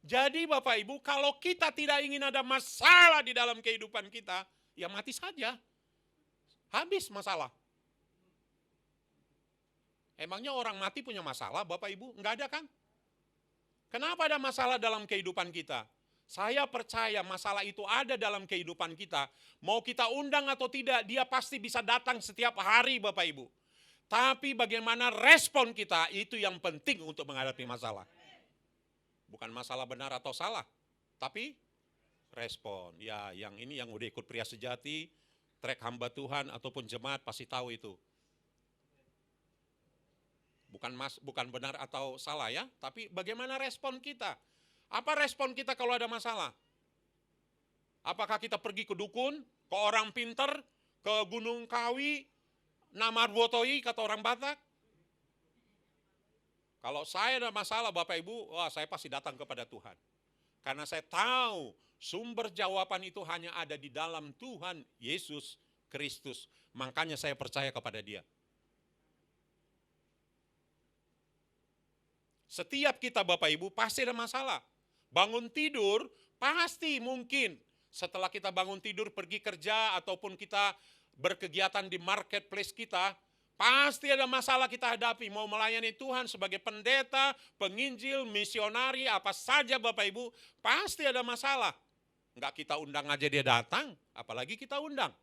Jadi Bapak Ibu, kalau kita tidak ingin ada masalah di dalam kehidupan kita, ya mati saja. Habis masalah. Emangnya orang mati punya masalah Bapak Ibu? Enggak ada kan? Kenapa ada masalah dalam kehidupan kita? Saya percaya masalah itu ada dalam kehidupan kita. Mau kita undang atau tidak, dia pasti bisa datang setiap hari Bapak Ibu. Tapi bagaimana respon kita, itu yang penting untuk menghadapi masalah. Bukan masalah benar atau salah, tapi respon. Ya, yang ini yang udah ikut Pria Sejati, trek hamba Tuhan ataupun jemaat pasti tahu itu. Bukan benar atau salah ya, tapi bagaimana respon kita. Apa respon kita kalau ada masalah? Apakah kita pergi ke dukun, ke orang pinter, ke Gunung Kawi, Namarbotoi kata orang Batak? Kalau saya ada masalah Bapak Ibu, wah saya pasti datang kepada Tuhan. Karena saya tahu sumber jawaban itu hanya ada di dalam Tuhan Yesus Kristus. Makanya saya percaya kepada Dia. Setiap kita Bapak Ibu pasti ada masalah. Bangun tidur pasti mungkin setelah kita bangun tidur pergi kerja ataupun kita berkegiatan di marketplace kita, pasti ada masalah kita hadapi. Mau melayani Tuhan sebagai pendeta, penginjil, misionari, apa saja Bapak Ibu, pasti ada masalah. Enggak kita undang aja dia datang, apalagi kita undang.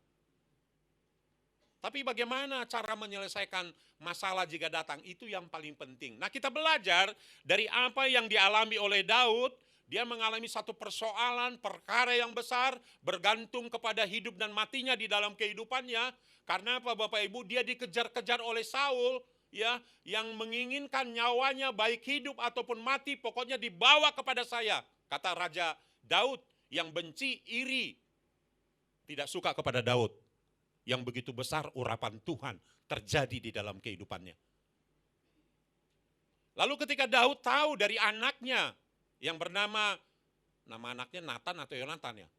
Tapi bagaimana cara menyelesaikan masalah jika datang, itu yang paling penting. Nah kita belajar dari apa yang dialami oleh Daud. Dia mengalami satu persoalan, perkara yang besar, bergantung kepada hidup dan matinya di dalam kehidupannya. Karena apa Bapak Ibu? Dia dikejar-kejar oleh Saul, ya, yang menginginkan nyawanya baik hidup ataupun mati, pokoknya dibawa kepada saya. Kata Raja Daud yang benci, iri, tidak suka kepada Daud. Yang begitu besar urapan Tuhan terjadi di dalam kehidupannya. Lalu ketika Daud tahu dari anaknya, yang bernama, nama anaknya Nathan atau Yonatan ya?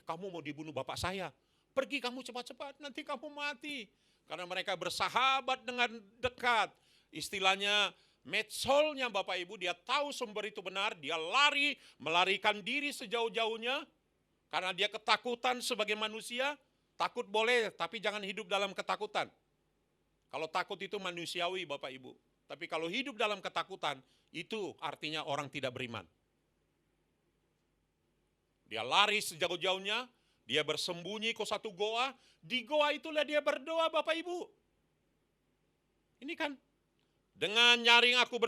Kamu mau dibunuh bapak saya, pergi kamu cepat-cepat, nanti kamu mati. Karena mereka bersahabat dengan dekat. Istilahnya medsolnya Bapak Ibu, dia tahu sumber itu benar, dia lari, melarikan diri sejauh-jauhnya. Karena dia ketakutan sebagai manusia, takut boleh, tapi jangan hidup dalam ketakutan. Kalau takut itu manusiawi Bapak Ibu. Tapi kalau hidup dalam ketakutan, itu artinya orang tidak beriman. Dia lari sejauh-jauhnya, dia bersembunyi ke satu goa, di goa itulah dia berdoa Bapak Ibu. Ini kan, dengan nyaring aku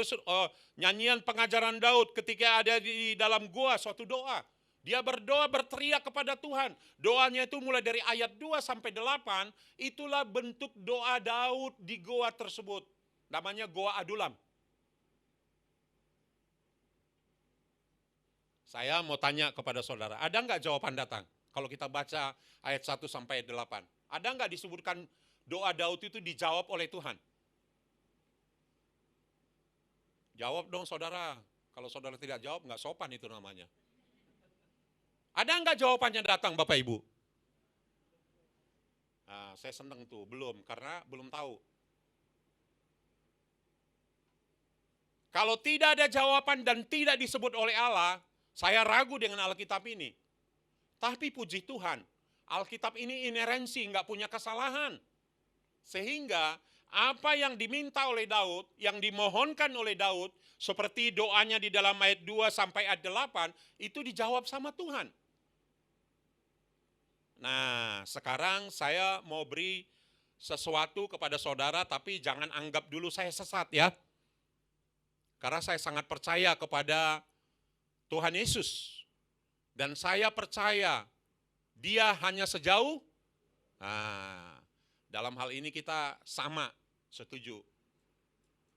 nyanyian pengajaran Daud ketika ada di dalam goa suatu doa. Dia berdoa berteriak kepada Tuhan. Doanya itu mulai dari ayat 2 sampai 8, itulah bentuk doa Daud di goa tersebut. Namanya Goa Adulam. Saya mau tanya kepada saudara, ada nggak jawaban datang? Kalau kita baca ayat 1 sampai 8. Ada nggak disebutkan doa Daud itu dijawab oleh Tuhan? Jawab dong saudara. Kalau saudara tidak jawab, nggak sopan itu namanya. Ada nggak jawabannya datang Bapak Ibu? Nah, saya senang tuh, belum, karena belum tahu. Kalau tidak ada jawaban dan tidak disebut oleh Allah, saya ragu dengan Alkitab ini. Tapi puji Tuhan, Alkitab ini inerensi, nggak punya kesalahan. Sehingga apa yang diminta oleh Daud, yang dimohonkan oleh Daud, seperti doanya di dalam ayat 2 sampai ayat 8, itu dijawab sama Tuhan. Nah, sekarang saya mau beri sesuatu kepada saudara, tapi jangan anggap dulu saya sesat ya. Karena saya sangat percaya kepada Tuhan Yesus. Dan saya percaya dia hanya sejauh, dalam hal ini kita sama, setuju.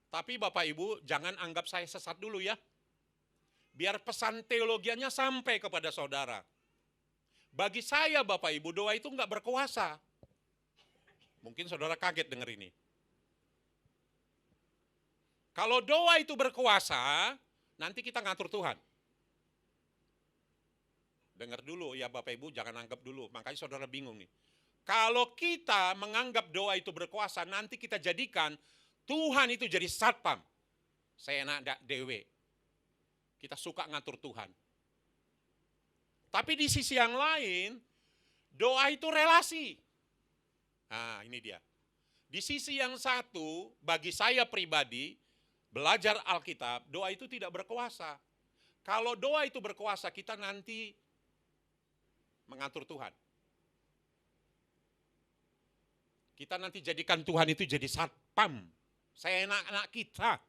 Tapi Bapak Ibu jangan anggap saya sesat dulu ya. Biar pesan teologianya sampai kepada saudara. Bagi saya Bapak Ibu doa itu enggak berkuasa. Mungkin saudara kaget dengar ini. Kalau doa itu berkuasa, nanti kita ngatur Tuhan. Dengar dulu ya Bapak Ibu, jangan anggap dulu. Makanya saudara bingung nih. Kalau kita menganggap doa itu berkuasa, nanti kita jadikan Tuhan itu jadi satpam. Saya enak dewe. Kita suka ngatur Tuhan. Tapi di sisi yang lain, doa itu relasi. Nah ini dia. Di sisi yang satu, bagi saya pribadi, belajar Alkitab, doa itu tidak berkuasa. Kalau doa itu berkuasa, kita nanti mengatur Tuhan. Kita nanti jadikan Tuhan itu jadi satpam. Saya enak-enak kita.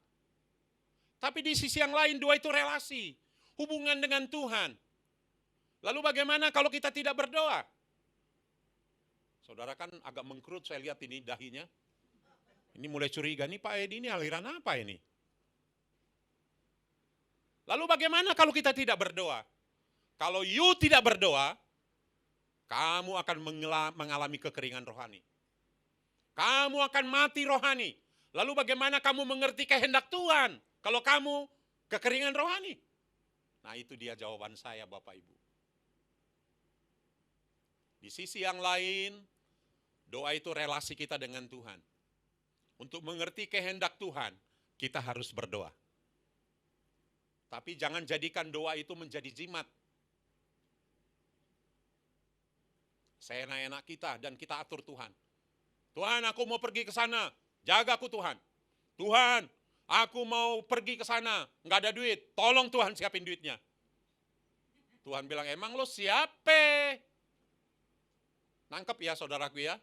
Tapi di sisi yang lain, doa itu relasi. Hubungan dengan Tuhan. Lalu bagaimana kalau kita tidak berdoa? Saudara kan agak mengkerut, saya lihat ini dahinya. Ini mulai curiga, nih Pak Edi ini aliran apa ini? Lalu bagaimana kalau kita tidak berdoa? Kalau you tidak berdoa, kamu akan mengalami kekeringan rohani. Kamu akan mati rohani. Lalu bagaimana kamu mengerti kehendak Tuhan? Kalau kamu kekeringan rohani. Nah itu dia jawaban saya Bapak Ibu. Di sisi yang lain, doa itu relasi kita dengan Tuhan. Untuk mengerti kehendak Tuhan, kita harus berdoa. Tapi jangan jadikan doa itu menjadi jimat. Seenak-enak kita dan kita atur Tuhan. Tuhan, aku mau pergi ke sana, jaga aku Tuhan. Tuhan, aku mau pergi ke sana, nggak ada duit, tolong Tuhan siapin duitnya. Tuhan bilang, emang lo siapa? Nangkep ya saudaraku ya.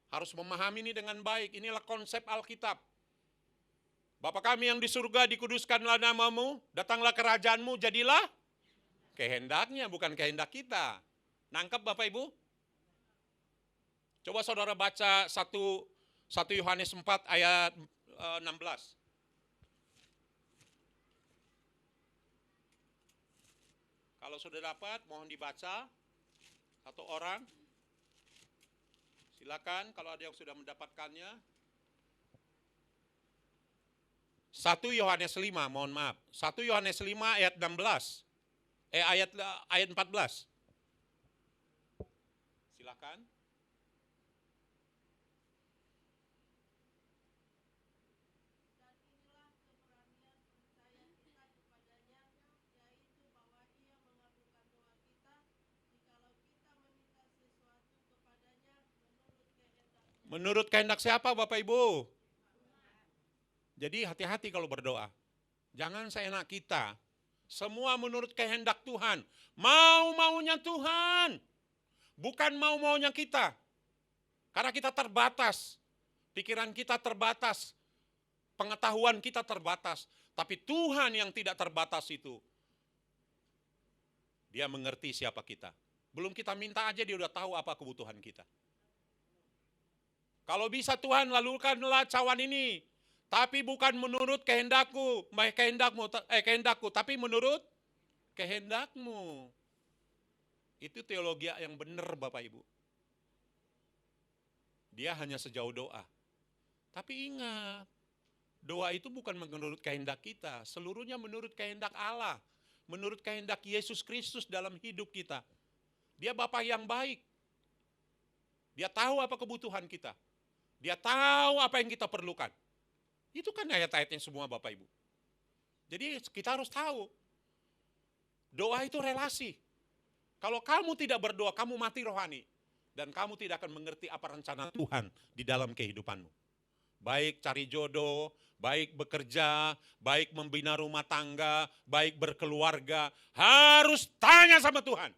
Harus memahami ini dengan baik, inilah konsep Alkitab. Bapa kami yang di surga, dikuduskanlah namamu, datanglah kerajaanmu, jadilah kehendaknya, bukan kehendak kita. Nangkep Bapak Ibu? Coba saudara baca 1 Yohanes 4 ayat 16. Kalau sudah dapat, mohon dibaca. Satu orang. Silakan kalau ada yang sudah mendapatkannya. 1 Yohanes 5, mohon maaf. 1 Yohanes 5 ayat 16. Ayat 14. Silakan. Menurut kehendak siapa Bapak Ibu? Jadi hati-hati kalau berdoa. Jangan seenak kita. Semua menurut kehendak Tuhan. Mau-maunya Tuhan. Bukan mau-maunya kita. Karena kita terbatas. Pikiran kita terbatas. Pengetahuan kita terbatas. Tapi Tuhan yang tidak terbatas itu, Dia mengerti siapa kita. Belum kita minta aja Dia udah tahu apa kebutuhan kita. Kalau bisa Tuhan lalukanlah cawan ini. Tapi bukan menurut kehendakku, kehendakku, tapi menurut kehendakmu. Itu teologi yang benar Bapak Ibu. Dia hanya sejauh doa. Tapi ingat, doa itu bukan menurut kehendak kita. Seluruhnya menurut kehendak Allah. Menurut kehendak Yesus Kristus dalam hidup kita. Dia Bapa yang baik. Dia tahu apa kebutuhan kita. Dia tahu apa yang kita perlukan. Itu kan ayat-ayatnya semua Bapak Ibu. Jadi kita harus tahu. Doa itu relasi. Kalau kamu tidak berdoa, kamu mati rohani. Dan kamu tidak akan mengerti apa rencana Tuhan di dalam kehidupanmu. Baik cari jodoh, baik bekerja, baik membina rumah tangga, baik berkeluarga. Harus tanya sama Tuhan.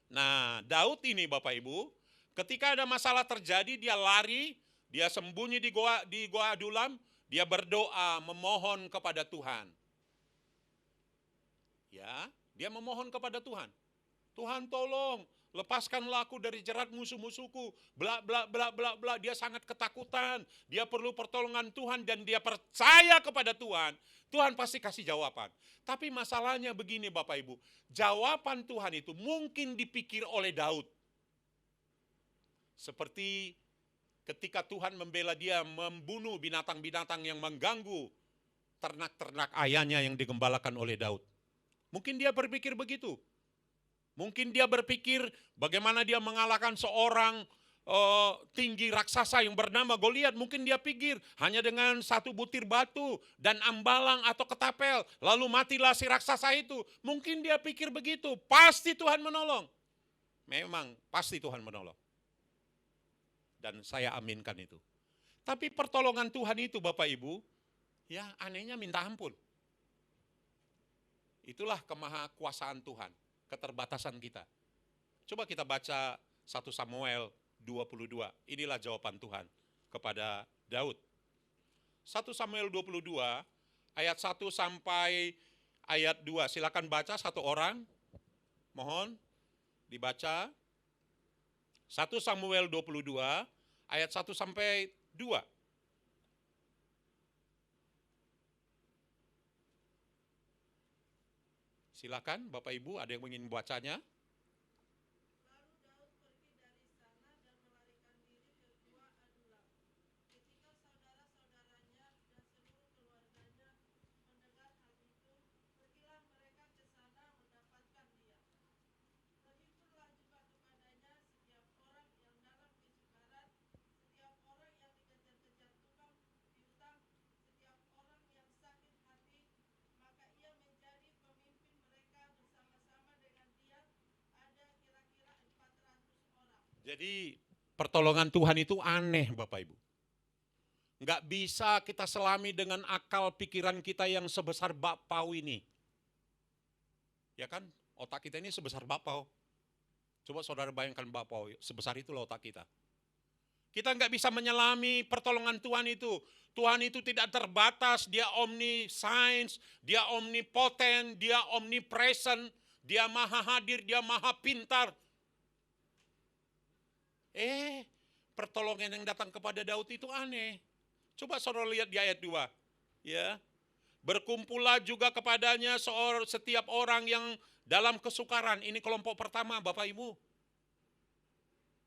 Nah, Daud ini Bapak Ibu, ketika ada masalah terjadi, dia lari, dia sembunyi di gua Adulam, dia berdoa, memohon kepada Tuhan. Ya, dia memohon kepada Tuhan. Tuhan tolong, lepaskanlah aku dari jerat musuh-musuhku. Bla bla bla bla bla. Dia sangat ketakutan. Dia perlu pertolongan Tuhan dan dia percaya kepada Tuhan. Tuhan pasti kasih jawaban. Tapi masalahnya begini Bapak Ibu, jawaban Tuhan itu mungkin dipikir oleh Daud. Seperti ketika Tuhan membela dia membunuh binatang-binatang yang mengganggu ternak-ternak ayahnya yang digembalakan oleh Daud. Mungkin dia berpikir begitu. Mungkin dia berpikir bagaimana dia mengalahkan seorang tinggi raksasa yang bernama Goliat. Mungkin dia pikir hanya dengan satu butir batu dan ambalang atau ketapel, lalu matilah si raksasa itu. Mungkin dia pikir begitu, pasti Tuhan menolong. Memang pasti Tuhan menolong. Dan saya aminkan itu. Tapi pertolongan Tuhan itu Bapak Ibu, ya anehnya minta ampun. Itulah kemahakuasaan Tuhan, keterbatasan kita. Coba kita baca 1 Samuel 22. Inilah jawaban Tuhan kepada Daud. 1 Samuel 22 ayat 1 sampai ayat 2. Silakan baca satu orang. Mohon dibaca. 1 Samuel 22 ayat 1 sampai 2. Silakan Bapak Ibu, ada yang ingin membacanya? Jadi pertolongan Tuhan itu aneh Bapak Ibu. Enggak bisa kita selami dengan akal pikiran kita yang sebesar bakpao ini. Ya kan, otak kita ini sebesar bakpao. Coba saudara bayangkan bakpao, sebesar itu loh otak kita. Kita enggak bisa menyelami pertolongan Tuhan itu. Tuhan itu tidak terbatas, dia omniscience, dia omnipotent, dia omnipresent, dia maha hadir, dia maha pintar. Pertolongan yang datang kepada Daud itu aneh. Coba saudara lihat di ayat 2. Ya. Berkumpullah juga kepadanya setiap orang yang dalam kesukaran. Ini kelompok pertama Bapak Ibu.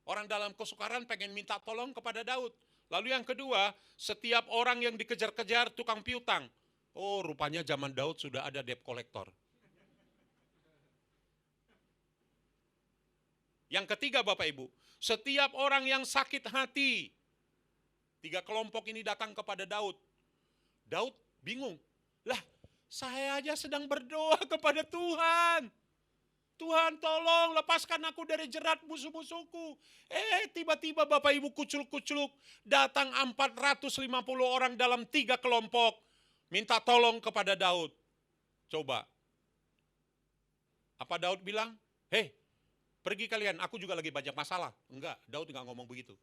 Orang dalam kesukaran pengen minta tolong kepada Daud. Lalu yang kedua, setiap orang yang dikejar-kejar tukang piutang. Oh, rupanya zaman Daud sudah ada debt collector. Yang ketiga Bapak Ibu, setiap orang yang sakit hati. 3 kelompok ini datang kepada Daud. Daud bingung. Lah, saya aja sedang berdoa kepada Tuhan. Tuhan tolong lepaskan aku dari jerat musuh-musuhku. Tiba-tiba Bapak Ibu kucluk-kucluk. Datang 450 orang dalam 3 kelompok. Minta tolong kepada Daud. Coba. Apa Daud bilang? Hei, pergi kalian, aku juga lagi banyak masalah. Enggak, Daud enggak ngomong begitu.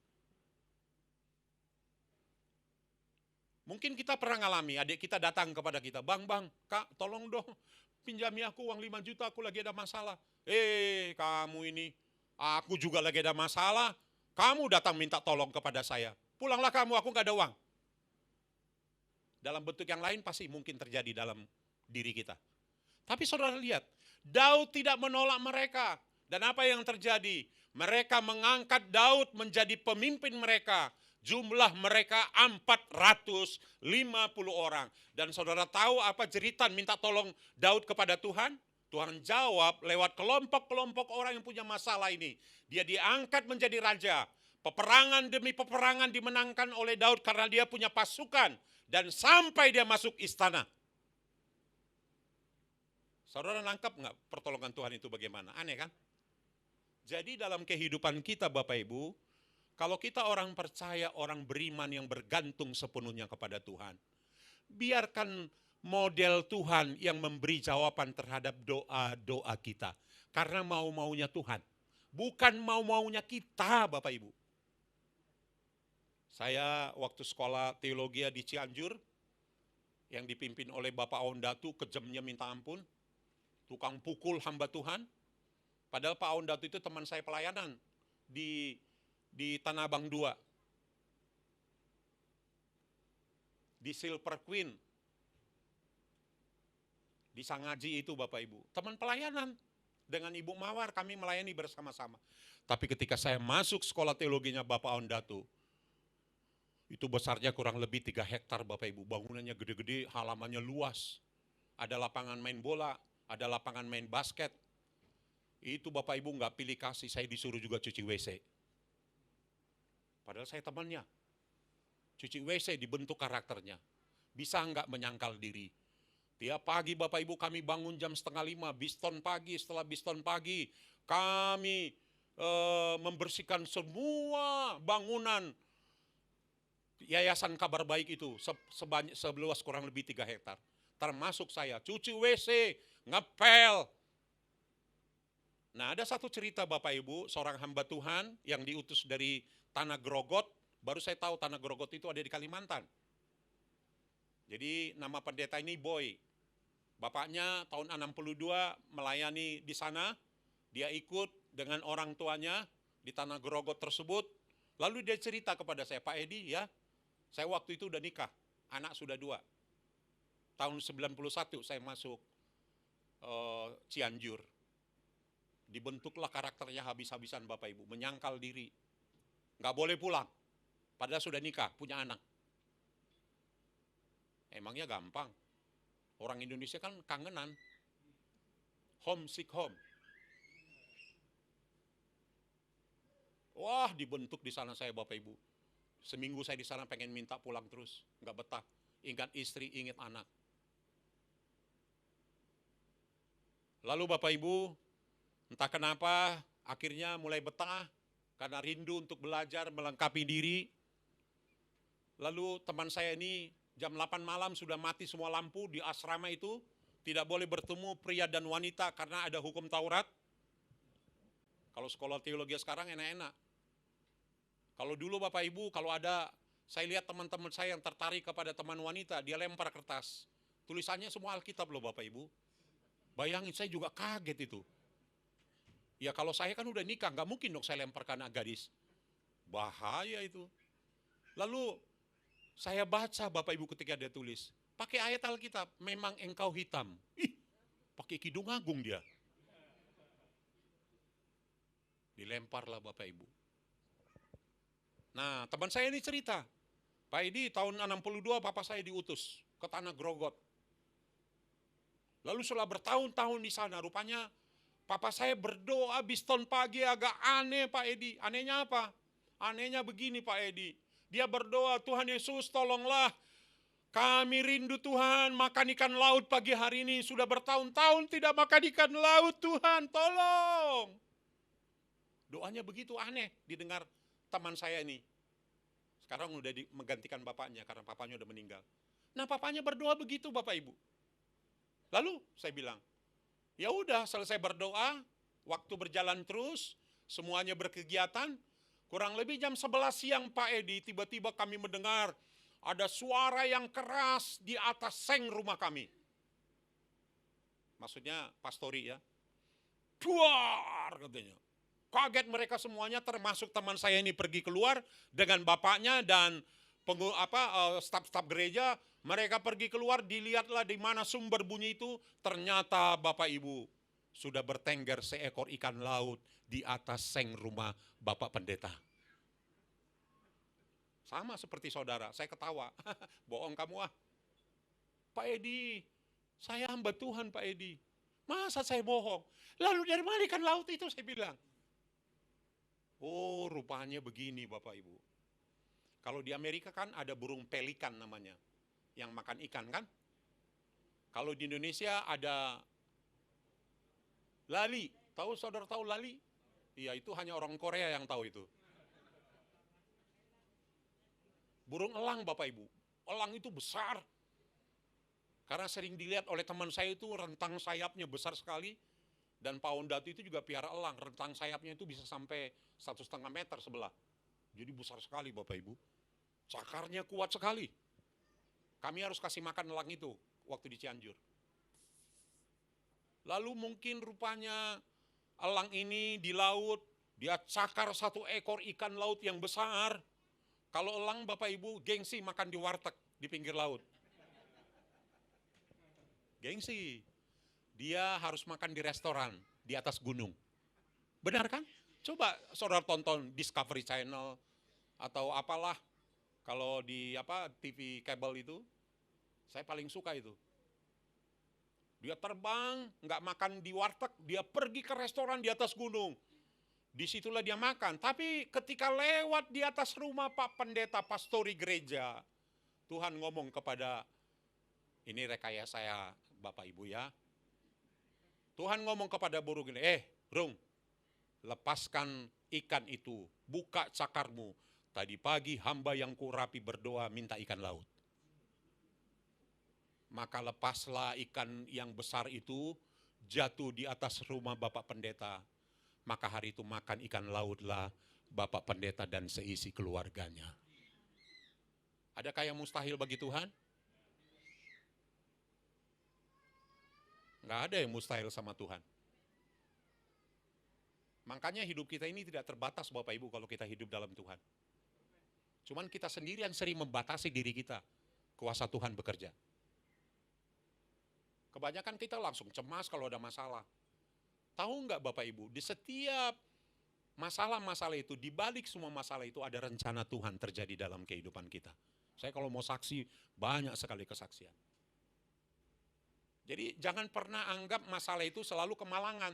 Mungkin kita pernah ngalami, adik kita datang kepada kita. Bang, kak tolong dong. Pinjami aku uang 5 juta, aku lagi ada masalah. Kamu ini, aku juga lagi ada masalah. Kamu datang minta tolong kepada saya. Pulanglah kamu, aku gak ada uang. Dalam bentuk yang lain pasti mungkin terjadi dalam diri kita. Tapi saudara lihat, Daud tidak menolak mereka. Dan apa yang terjadi? Mereka mengangkat Daud menjadi pemimpin mereka. Jumlah mereka 450 orang. Dan saudara tahu apa jeritan minta tolong Daud kepada Tuhan? Tuhan jawab lewat kelompok-kelompok orang yang punya masalah ini. Dia diangkat menjadi raja. Peperangan demi peperangan dimenangkan oleh Daud karena dia punya pasukan. Dan sampai dia masuk istana. Saudara nangkap nggak pertolongan Tuhan itu bagaimana? Aneh kan? Jadi dalam kehidupan kita Bapak Ibu, kalau kita orang percaya, orang beriman yang bergantung sepenuhnya kepada Tuhan, biarkan model Tuhan yang memberi jawaban terhadap doa-doa kita. Karena mau-maunya Tuhan, bukan mau-maunya kita Bapak Ibu. Saya waktu sekolah teologi di Cianjur, yang dipimpin oleh Bapak Ondatu, kejamnya minta ampun, tukang pukul hamba Tuhan. Padahal Pak Ondatu itu teman saya pelayanan di Tanah Abang 2. Di Silver Queen. Di Sangaji itu Bapak Ibu. Teman pelayanan. Dengan Ibu Mawar kami melayani bersama-sama. Tapi ketika saya masuk sekolah teologinya Bapak Ondatu, itu besarnya kurang lebih 3 hektar Bapak Ibu. Bangunannya gede-gede, halamannya luas. Ada lapangan main bola, ada lapangan main basket. Itu Bapak Ibu nggak pilih kasih, saya disuruh juga cuci WC. Padahal saya temannya. Cuci WC dibentuk karakternya. Bisa nggak menyangkal diri. Tiap pagi Bapak Ibu kami bangun jam 4:30, biston pagi, setelah biston pagi kami membersihkan semua bangunan Yayasan Kabar Baik itu seluas kurang lebih 3 hektar. Termasuk saya, cuci WC, ngepel. Nah ada satu cerita Bapak Ibu, seorang hamba Tuhan yang diutus dari Tanah Grogot, baru saya tahu Tanah Grogot itu ada di Kalimantan. Jadi nama pendeta ini Boy. Bapaknya tahun 62 melayani di sana, dia ikut dengan orang tuanya di Tanah Grogot tersebut. Lalu dia cerita kepada saya, Pak Edi ya, saya waktu itu udah nikah, anak sudah 2. Tahun 91 saya masuk Cianjur. Dibentuklah karakternya habis-habisan Bapak Ibu, menyangkal diri. Nggak boleh pulang, padahal sudah nikah, punya anak. Emangnya gampang? Orang Indonesia kan kangenan. Homesick home. Wah, dibentuk di sana saya Bapak Ibu. Seminggu saya di sana pengen minta pulang terus, nggak betah. Ingat istri, ingat anak. Lalu Bapak Ibu, entah kenapa akhirnya mulai betah karena rindu untuk belajar melengkapi diri. Lalu teman saya ini jam 8 malam sudah mati semua lampu di asrama itu. Tidak boleh bertemu pria dan wanita karena ada hukum Taurat. Kalau sekolah teologi sekarang enak-enak. Kalau dulu Bapak Ibu, kalau ada, saya lihat teman-teman saya yang tertarik kepada teman wanita, dia lempar kertas. Tulisannya semua Alkitab loh Bapak Ibu. Bayangin, saya juga kaget itu. Ya kalau saya kan udah nikah, nggak mungkin dong saya lempar ke anak gadis. Bahaya itu. Lalu saya baca Bapak Ibu ketika dia tulis, pakai ayat Alkitab, memang engkau hitam. Ih, pakai Kidung Agung dia. Dilemparlah Bapak Ibu. Nah teman saya ini cerita, Pak Edi, tahun 62 papa saya diutus ke Tanah Grogot. Lalu setelah bertahun-tahun di sana, rupanya papa saya berdoa Biston pagi agak aneh Pak Edi. Anehnya apa? Anehnya begini Pak Edi. Dia berdoa, Tuhan Yesus tolonglah. Kami rindu Tuhan makan ikan laut pagi hari ini. Sudah bertahun-tahun tidak makan ikan laut Tuhan, tolong. Doanya begitu aneh didengar teman saya ini. Sekarang udah menggantikan bapaknya karena papanya udah meninggal. Nah papanya berdoa begitu Bapak Ibu. Lalu saya bilang, ya udah selesai berdoa, waktu berjalan terus, semuanya berkegiatan, kurang lebih jam 11 siang Pak Edi, tiba-tiba kami mendengar ada suara yang keras di atas seng rumah kami. Maksudnya pastori ya. Duar katanya. Kaget mereka semuanya termasuk teman saya ini pergi keluar dengan bapaknya dan staf-staf gereja. Mereka pergi keluar, dilihatlah di mana sumber bunyi itu. Ternyata Bapak Ibu sudah bertengger seekor ikan laut di atas seng rumah Bapak Pendeta. Sama seperti saudara, saya ketawa. Bohong kamu ah. Pak Edi, saya hamba Tuhan Pak Edi. Masa saya bohong? Lalu dari mana ikan laut itu saya bilang. Oh rupanya begini Bapak Ibu. Kalau di Amerika kan ada burung pelikan namanya. Yang makan ikan kan? Kalau di Indonesia ada lali. Tahu saudara tahu lali? Iya itu hanya orang Korea yang tahu itu. Burung elang Bapak Ibu. Elang itu besar. Karena sering dilihat oleh teman saya itu rentang sayapnya besar sekali. Dan Pak Ondatu itu juga piara elang. Rentang sayapnya itu bisa sampai 1,5 meter sebelah. Jadi besar sekali Bapak Ibu. Cakarnya kuat sekali. Kami harus kasih makan elang itu waktu di Cianjur. Lalu mungkin rupanya elang ini di laut, dia cakar satu ekor ikan laut yang besar. Kalau elang Bapak Ibu gengsi makan di warteg di pinggir laut. Gengsi. Dia harus makan di restoran di atas gunung. Benar kan? Coba saudara tonton Discovery Channel atau apalah. Kalau di TV kabel itu, saya paling suka itu. Dia terbang, nggak makan di warteg, dia pergi ke restoran di atas gunung. Disitulah dia makan. Tapi ketika lewat di atas rumah Pak Pendeta pastori gereja, Tuhan ngomong kepada, ini rekayasa saya Bapak Ibu ya. Tuhan ngomong kepada burung ini, burung, lepaskan ikan itu, buka cakarmu. Tadi pagi hamba yang kurapi berdoa minta ikan laut. Maka lepaslah ikan yang besar itu jatuh di atas rumah Bapak Pendeta. Maka hari itu makan ikan lautlah Bapak Pendeta dan seisi keluarganya. Adakah yang mustahil bagi Tuhan? Nggak ada yang mustahil sama Tuhan. Makanya hidup kita ini tidak terbatas Bapak Ibu kalau kita hidup dalam Tuhan. Cuman kita sendiri yang sering membatasi diri kita. Kuasa Tuhan bekerja. Kebanyakan kita langsung cemas kalau ada masalah. Tahu nggak Bapak Ibu, di setiap masalah-masalah itu, di balik semua masalah itu ada rencana Tuhan terjadi dalam kehidupan kita. Saya kalau mau saksi, banyak sekali kesaksian. Jadi jangan pernah anggap masalah itu selalu kemalangan.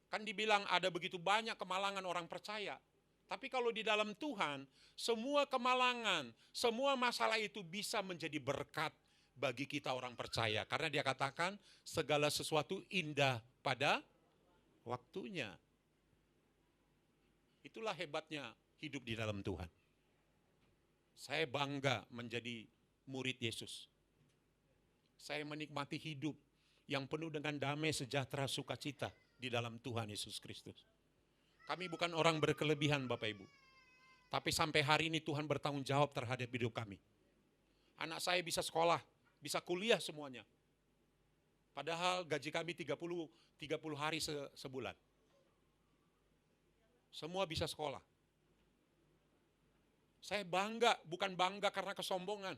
Kan dibilang ada begitu banyak kemalangan orang percaya. Tapi kalau di dalam Tuhan, semua kemalangan, semua masalah itu bisa menjadi berkat bagi kita orang percaya. Karena dia katakan segala sesuatu indah pada waktunya. Itulah hebatnya hidup di dalam Tuhan. Saya bangga menjadi murid Yesus. Saya menikmati hidup yang penuh dengan damai, sejahtera, sukacita di dalam Tuhan Yesus Kristus. Kami bukan orang berkelebihan Bapak Ibu. Tapi sampai hari ini Tuhan bertanggung jawab terhadap hidup kami. Anak saya bisa sekolah, bisa kuliah semuanya. Padahal gaji kami 30 hari sebulan. Semua bisa sekolah. Saya bangga, bukan bangga karena kesombongan.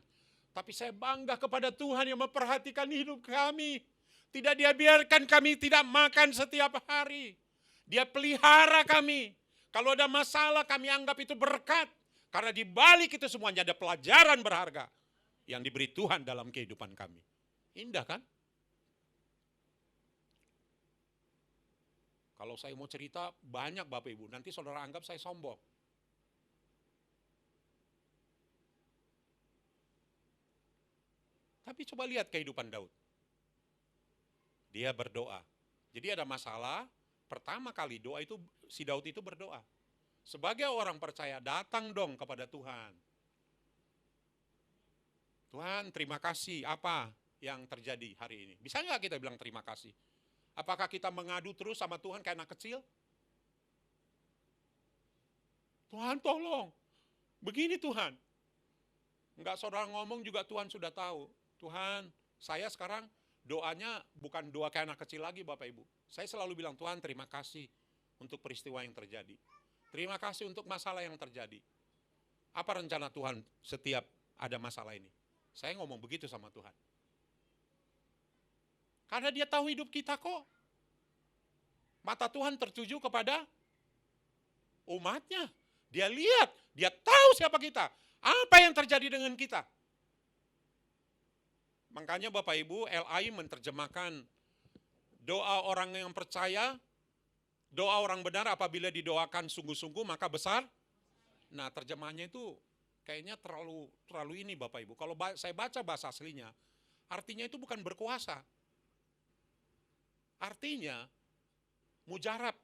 Tapi saya bangga kepada Tuhan yang memperhatikan hidup kami. Tidak dia biarkan kami tidak makan setiap hari. Dia pelihara kami. Kalau ada masalah kami anggap itu berkat. Karena di balik itu semuanya ada pelajaran berharga yang diberi Tuhan dalam kehidupan kami. Indah kan? Kalau saya mau cerita banyak Bapak Ibu, nanti saudara anggap saya sombong. Tapi coba lihat kehidupan Daud. Dia berdoa. Jadi ada masalah, pertama kali doa itu, si Daud itu berdoa. Sebagai orang percaya, datang dong kepada Tuhan. Tuhan, terima kasih, apa yang terjadi hari ini? Bisa nggak kita bilang terima kasih? Apakah kita mengadu terus sama Tuhan kayak anak kecil? Tuhan tolong, begini Tuhan. Enggak saudara ngomong juga Tuhan sudah tahu. Tuhan, saya sekarang doanya bukan doa kayak anak kecil lagi Bapak Ibu. Saya selalu bilang, Tuhan terima kasih untuk peristiwa yang terjadi. Terima kasih untuk masalah yang terjadi. Apa rencana Tuhan setiap ada masalah ini? Saya ngomong begitu sama Tuhan. Karena dia tahu hidup kita kok. Mata Tuhan tertuju kepada umatnya. Dia lihat, dia tahu siapa kita. Apa yang terjadi dengan kita. Makanya Bapak Ibu, LI menerjemahkan doa orang yang percaya, doa orang benar apabila didoakan sungguh-sungguh maka besar. Nah terjemahannya itu kayaknya terlalu ini Bapak Ibu. Kalau saya baca bahasa aslinya, artinya itu bukan berkuasa. Artinya mujarab,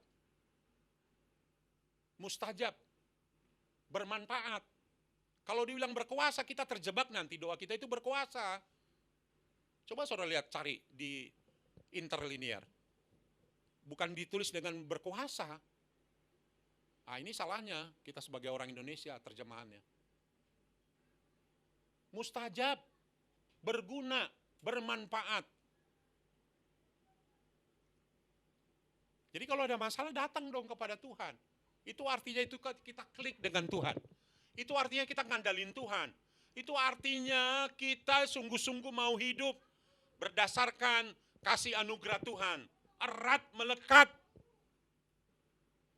mustajab, bermanfaat. Kalau dibilang berkuasa, kita terjebak nanti doa kita itu berkuasa. Coba saudara lihat, cari di interlinear. Bukan ditulis dengan berkuasa. Ah, ini salahnya kita sebagai orang Indonesia terjemahannya. Mustajab, berguna, bermanfaat. Jadi kalau ada masalah datang dong kepada Tuhan. Itu artinya itu kita klik dengan Tuhan. Itu artinya kita ngandalin Tuhan. Itu artinya kita sungguh-sungguh mau hidup berdasarkan kasih anugerah Tuhan. Erat melekat.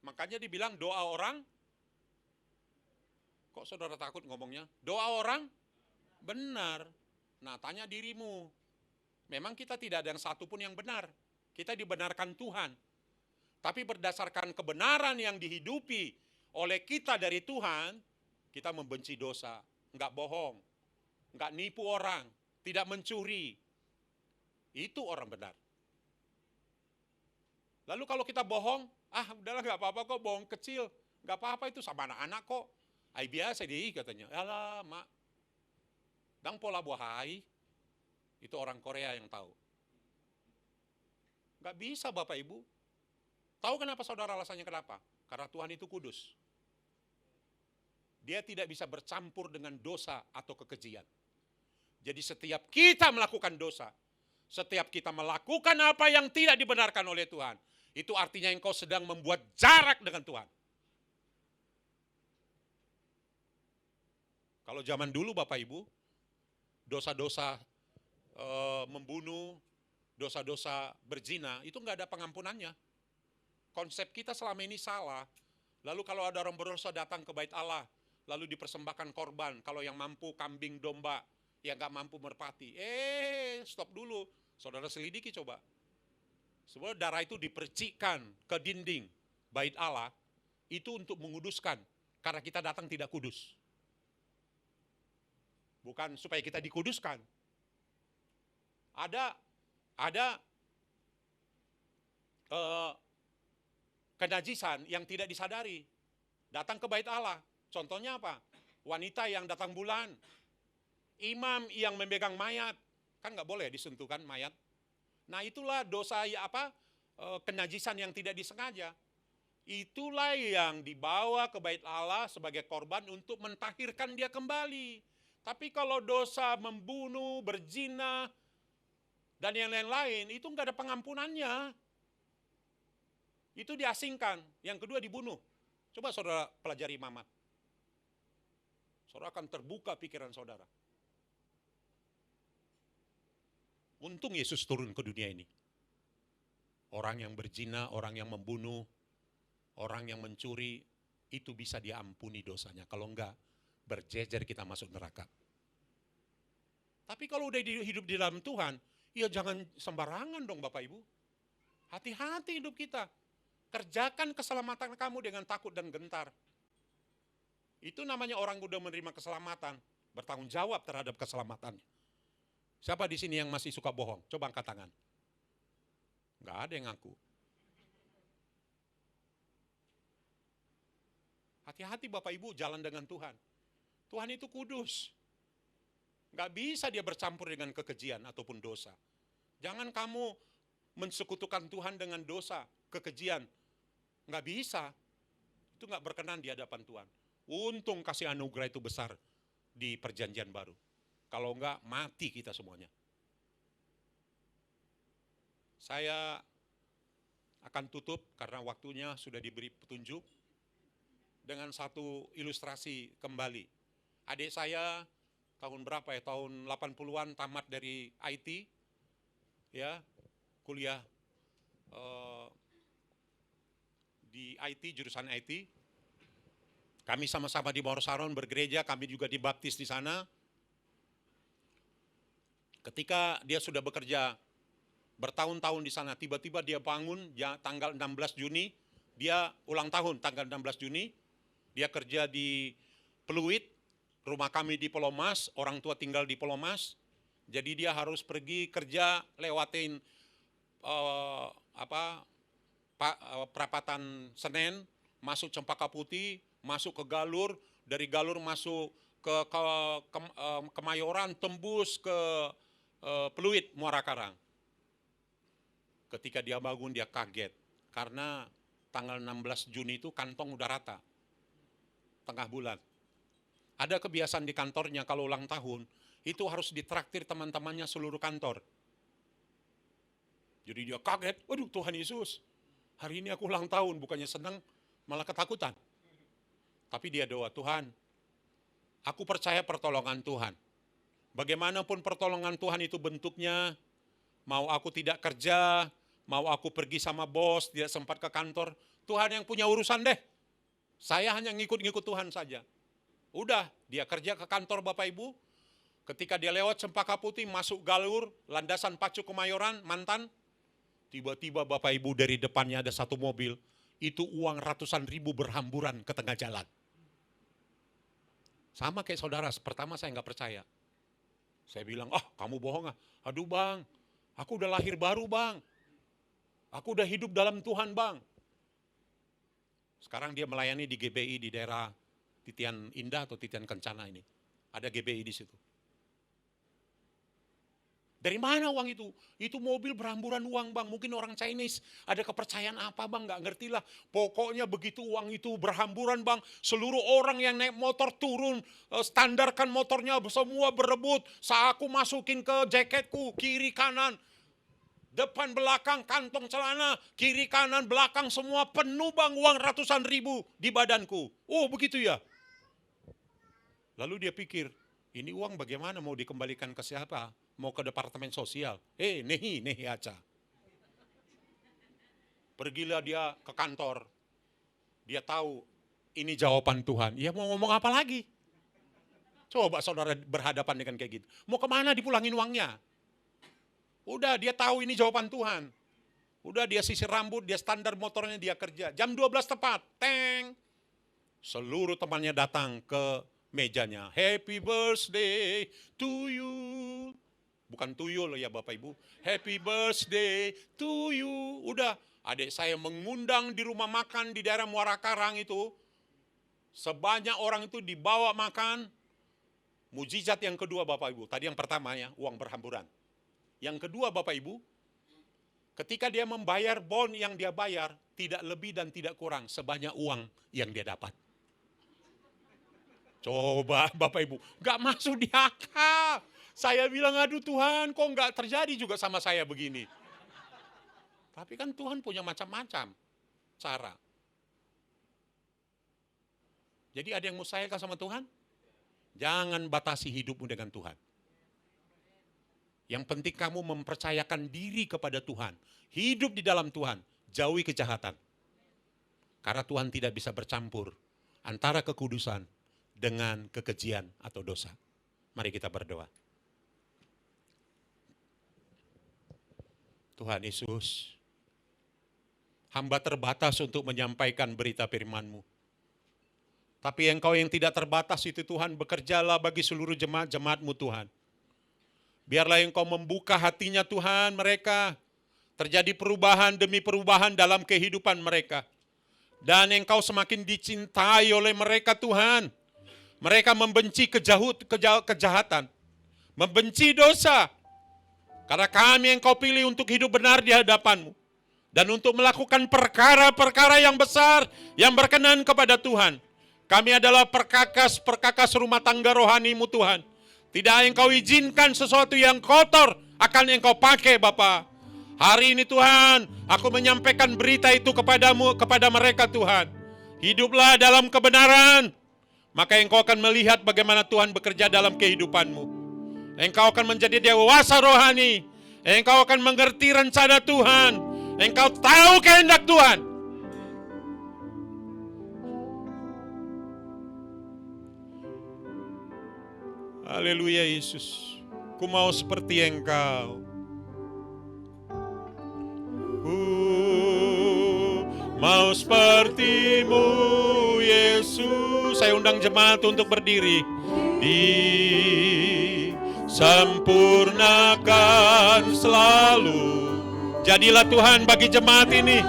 Makanya dibilang doa orang. Kok saudara takut ngomongnya? Doa orang benar. Nah tanya dirimu. Memang kita tidak ada yang satu pun yang benar. Kita dibenarkan Tuhan. Tapi berdasarkan kebenaran yang dihidupi oleh kita dari Tuhan, kita membenci dosa, enggak bohong, enggak nipu orang, tidak mencuri. Itu orang benar. Lalu kalau kita bohong, udahlah enggak apa-apa kok, bohong kecil, enggak apa-apa itu sama anak-anak kok. Ai biasa deh katanya. Alah, mak. Dang pola buahai. Itu orang Korea yang tahu. Enggak bisa Bapak Ibu. Tahu kenapa saudara alasannya kenapa? Karena Tuhan itu kudus. Dia tidak bisa bercampur dengan dosa atau kekejian. Jadi setiap kita melakukan dosa, setiap kita melakukan apa yang tidak dibenarkan oleh Tuhan, itu artinya engkau sedang membuat jarak dengan Tuhan. Kalau zaman dulu Bapak Ibu, dosa-dosa membunuh, dosa-dosa berzina, itu enggak ada pengampunannya. Konsep kita selama ini salah. Lalu kalau ada orang berdosa datang ke bait Allah, lalu dipersembahkan korban. Kalau yang mampu kambing domba, yang gak mampu merpati. Stop dulu. Saudara selidiki coba. Sebenarnya darah itu dipercikkan ke dinding bait Allah, itu untuk menguduskan. Karena kita datang tidak kudus. Bukan supaya kita dikuduskan. Ada kenajisan yang tidak disadari. Datang ke bait Allah. Contohnya apa? Wanita yang datang bulan. Imam yang memegang mayat. Kan nggak boleh disentuhkan mayat. Nah itulah dosa kenajisan yang tidak disengaja. Itulah yang dibawa ke bait Allah sebagai korban untuk mentahirkan dia kembali. Tapi kalau dosa membunuh, berzina, dan yang lain-lain, itu nggak ada pengampunannya. Itu diasingkan. Yang kedua dibunuh. Coba saudara pelajari Mamat. Saudara akan terbuka pikiran saudara. Untung Yesus turun ke dunia ini. Orang yang berzina, orang yang membunuh, orang yang mencuri, itu bisa diampuni dosanya. Kalau enggak, berjejer kita masuk neraka. Tapi kalau udah hidup di dalam Tuhan, ya jangan sembarangan dong Bapak Ibu. Hati-hati hidup kita. Kerjakan keselamatan kamu dengan takut dan gentar. Itu namanya orang udah menerima keselamatan, bertanggung jawab terhadap keselamatannya. Siapa di sini yang masih suka bohong? Coba angkat tangan. Enggak ada yang ngaku. Hati-hati Bapak Ibu jalan dengan Tuhan. Tuhan itu kudus. Enggak bisa dia bercampur dengan kekejian ataupun dosa. Jangan kamu mensekutukan Tuhan dengan dosa, kekejian. Enggak bisa. Itu enggak berkenan di hadapan Tuhan. Untung kasih anugerah itu besar di perjanjian baru. Kalau enggak, mati kita semuanya. Saya akan tutup karena waktunya sudah diberi petunjuk dengan satu ilustrasi kembali. Adik saya tahun berapa ya? Tahun 80-an tamat dari IT, ya, kuliah di IT, jurusan IT. Kami sama-sama di Mawar Saron bergereja, kami juga dibaptis di sana. Ketika dia sudah bekerja bertahun-tahun di sana, tiba-tiba dia bangun ya, tanggal 16 Juni, dia ulang tahun tanggal 16 Juni, dia kerja di Pluit, rumah kami di Pulau Mas, orang tua tinggal di Pulau Mas, jadi dia harus pergi kerja lewatin perapatan Senen, masuk Cempaka Putih, masuk ke Galur, dari Galur masuk ke Kemayoran, tembus ke Pluit, Muara Karang. Ketika dia bangun dia kaget, karena tanggal 16 Juni itu kantong udah rata, tengah bulan. Ada kebiasaan di kantornya kalau ulang tahun, itu harus ditraktir teman-temannya seluruh kantor. Jadi dia kaget, waduh Tuhan Yesus, hari ini aku ulang tahun, bukannya senang, malah ketakutan. Tapi dia doa, Tuhan, aku percaya pertolongan Tuhan. Bagaimanapun pertolongan Tuhan itu bentuknya, mau aku tidak kerja, mau aku pergi sama bos, tidak sempat ke kantor, Tuhan yang punya urusan deh. Saya hanya ngikut-ngikut Tuhan saja. Udah, dia kerja ke kantor Bapak Ibu, ketika dia lewat Cempaka Putih, masuk Galur, landasan Pacu Kemayoran, Mantan, tiba-tiba Bapak Ibu dari depannya ada satu mobil, itu uang ratusan ribu berhamburan ke tengah jalan. Sama kayak saudara, pertama saya nggak percaya. Saya bilang, kamu bohong ah. Aduh bang, aku udah lahir baru bang. Aku udah hidup dalam Tuhan bang. Sekarang dia melayani di GBI di daerah Titian Indah atau Titian Kencana ini. Ada GBI di situ. Dari mana uang itu? Itu mobil berhamburan uang bang, mungkin orang Chinese. Ada kepercayaan apa bang, gak ngerti lah. Pokoknya begitu uang itu berhamburan bang, seluruh orang yang naik motor turun, standarkan motornya semua berebut. Saat aku masukin ke jaketku, kiri kanan, depan belakang, kantong celana, kiri kanan belakang semua penuh bang, uang ratusan ribu di badanku. Oh begitu ya. Lalu dia pikir, ini uang bagaimana mau dikembalikan ke siapa? Mau ke departemen sosial. Nehi aja. Pergilah dia ke kantor. Dia tahu ini jawaban Tuhan. Ya mau ngomong apa lagi? Coba saudara berhadapan dengan kayak gitu. Mau kemana dipulangin uangnya? Udah dia tahu ini jawaban Tuhan. Udah dia sisir rambut, dia standar motornya, dia kerja. Jam 12 tepat, teng. Seluruh temannya datang ke mejanya. Happy birthday to you. Bukan tuyul loh ya Bapak Ibu. Happy birthday to you. Udah, adik saya mengundang di rumah makan di daerah Muara Karang itu. Sebanyak orang itu dibawa makan. Mujizat yang kedua Bapak Ibu. Tadi yang pertama ya, uang berhamburan. Yang kedua Bapak Ibu, ketika dia membayar bon yang dia bayar, tidak lebih dan tidak kurang sebanyak uang yang dia dapat. Coba Bapak Ibu, gak masuk di akal. Saya bilang, aduh Tuhan, kok nggak terjadi juga sama saya begini. Tapi kan Tuhan punya macam-macam cara. Jadi ada yang mustahil kan sama Tuhan? Jangan batasi hidupmu dengan Tuhan. Yang penting kamu mempercayakan diri kepada Tuhan. Hidup di dalam Tuhan, jauhi kejahatan. Karena Tuhan tidak bisa bercampur antara kekudusan dengan kekejian atau dosa. Mari kita berdoa. Tuhan Yesus, hamba terbatas untuk menyampaikan berita firman-Mu. Tapi Engkau yang tidak terbatas itu Tuhan, bekerjalah bagi seluruh jemaat-jemaat-Mu Tuhan. Biarlah Engkau membuka hatinya Tuhan mereka, terjadi perubahan demi perubahan dalam kehidupan mereka. Dan Engkau semakin dicintai oleh mereka Tuhan. Mereka membenci kejahatan, membenci dosa. Karena kami Engkau pilih untuk hidup benar di hadapan-Mu. Dan untuk melakukan perkara-perkara yang besar, yang berkenan kepada Tuhan. Kami adalah perkakas rumah tangga rohani-Mu Tuhan. Tidak Engkau izinkan sesuatu yang kotor akan Engkau pakai Bapa. Hari ini Tuhan, aku menyampaikan berita itu kepadamu, kepada mereka Tuhan. Hiduplah dalam kebenaran. Maka Engkau akan melihat bagaimana Tuhan bekerja dalam kehidupanmu. Engkau akan menjadi dewasa rohani. Engkau akan mengerti rencana Tuhan. Engkau tahu kehendak Tuhan. Haleluya Yesus. Ku mau seperti Engkau. Mau seperti-Mu Yesus. Saya undang jemaat untuk berdiri. Disempurnakan selalu. Jadilah Tuhan bagi jemaat ini.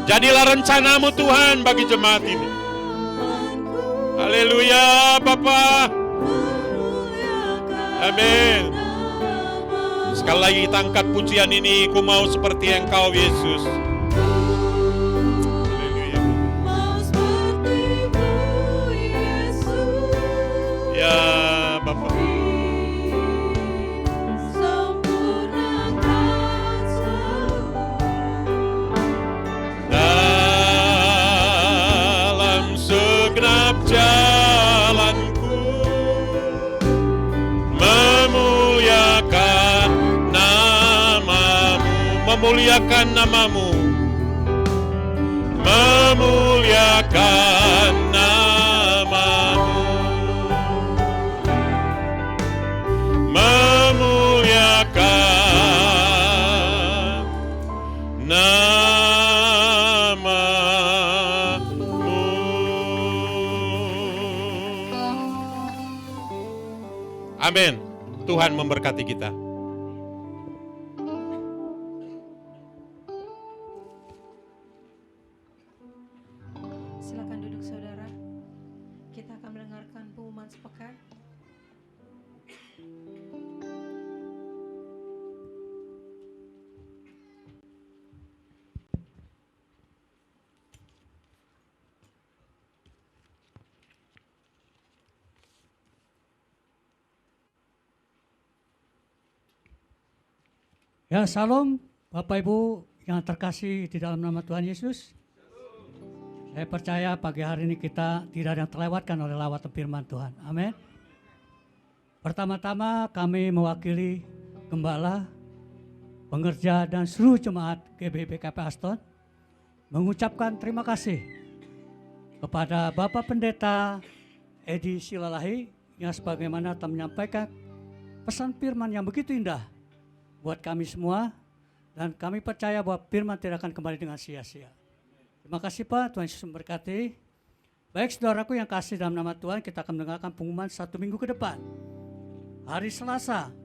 Jadilah rencana-Mu Tuhan bagi jemaat ini. Haleluya Bapa. Amin. Sekali lagi kita angkat pujian ini. Ku mau seperti Engkau Yesus. Haleluya. Ya Bapa. Dalam segenap jalanku memuliakan nama-Mu, memuliakan nama-Mu, memuliakan nama-Mu, memuliakan nama-Mu. Amin. Tuhan memberkati kita. Silakan duduk saudara. Kita akan mendengarkan pengumuman sepekan. Ya, salam Bapak Ibu yang terkasih di dalam nama Tuhan Yesus. Saya percaya pagi hari ini kita tidak ada yang terlewatkan oleh lawatan firman Tuhan. Amin. Pertama-tama kami mewakili gembala, pengerja dan seluruh jemaat GBI PKP Aston mengucapkan terima kasih kepada Bapak Pendeta Edi Silalahi yang sebagaimana telah menyampaikan pesan firman yang begitu indah buat kami semua, dan kami percaya bahwa firman tidak akan kembali dengan sia-sia. Terima kasih Pak, Tuhan Yesus memberkati. Baik saudaraku yang kasih dalam nama Tuhan, kita akan mendengarkan pengumuman 1 minggu ke depan. Hari Selasa,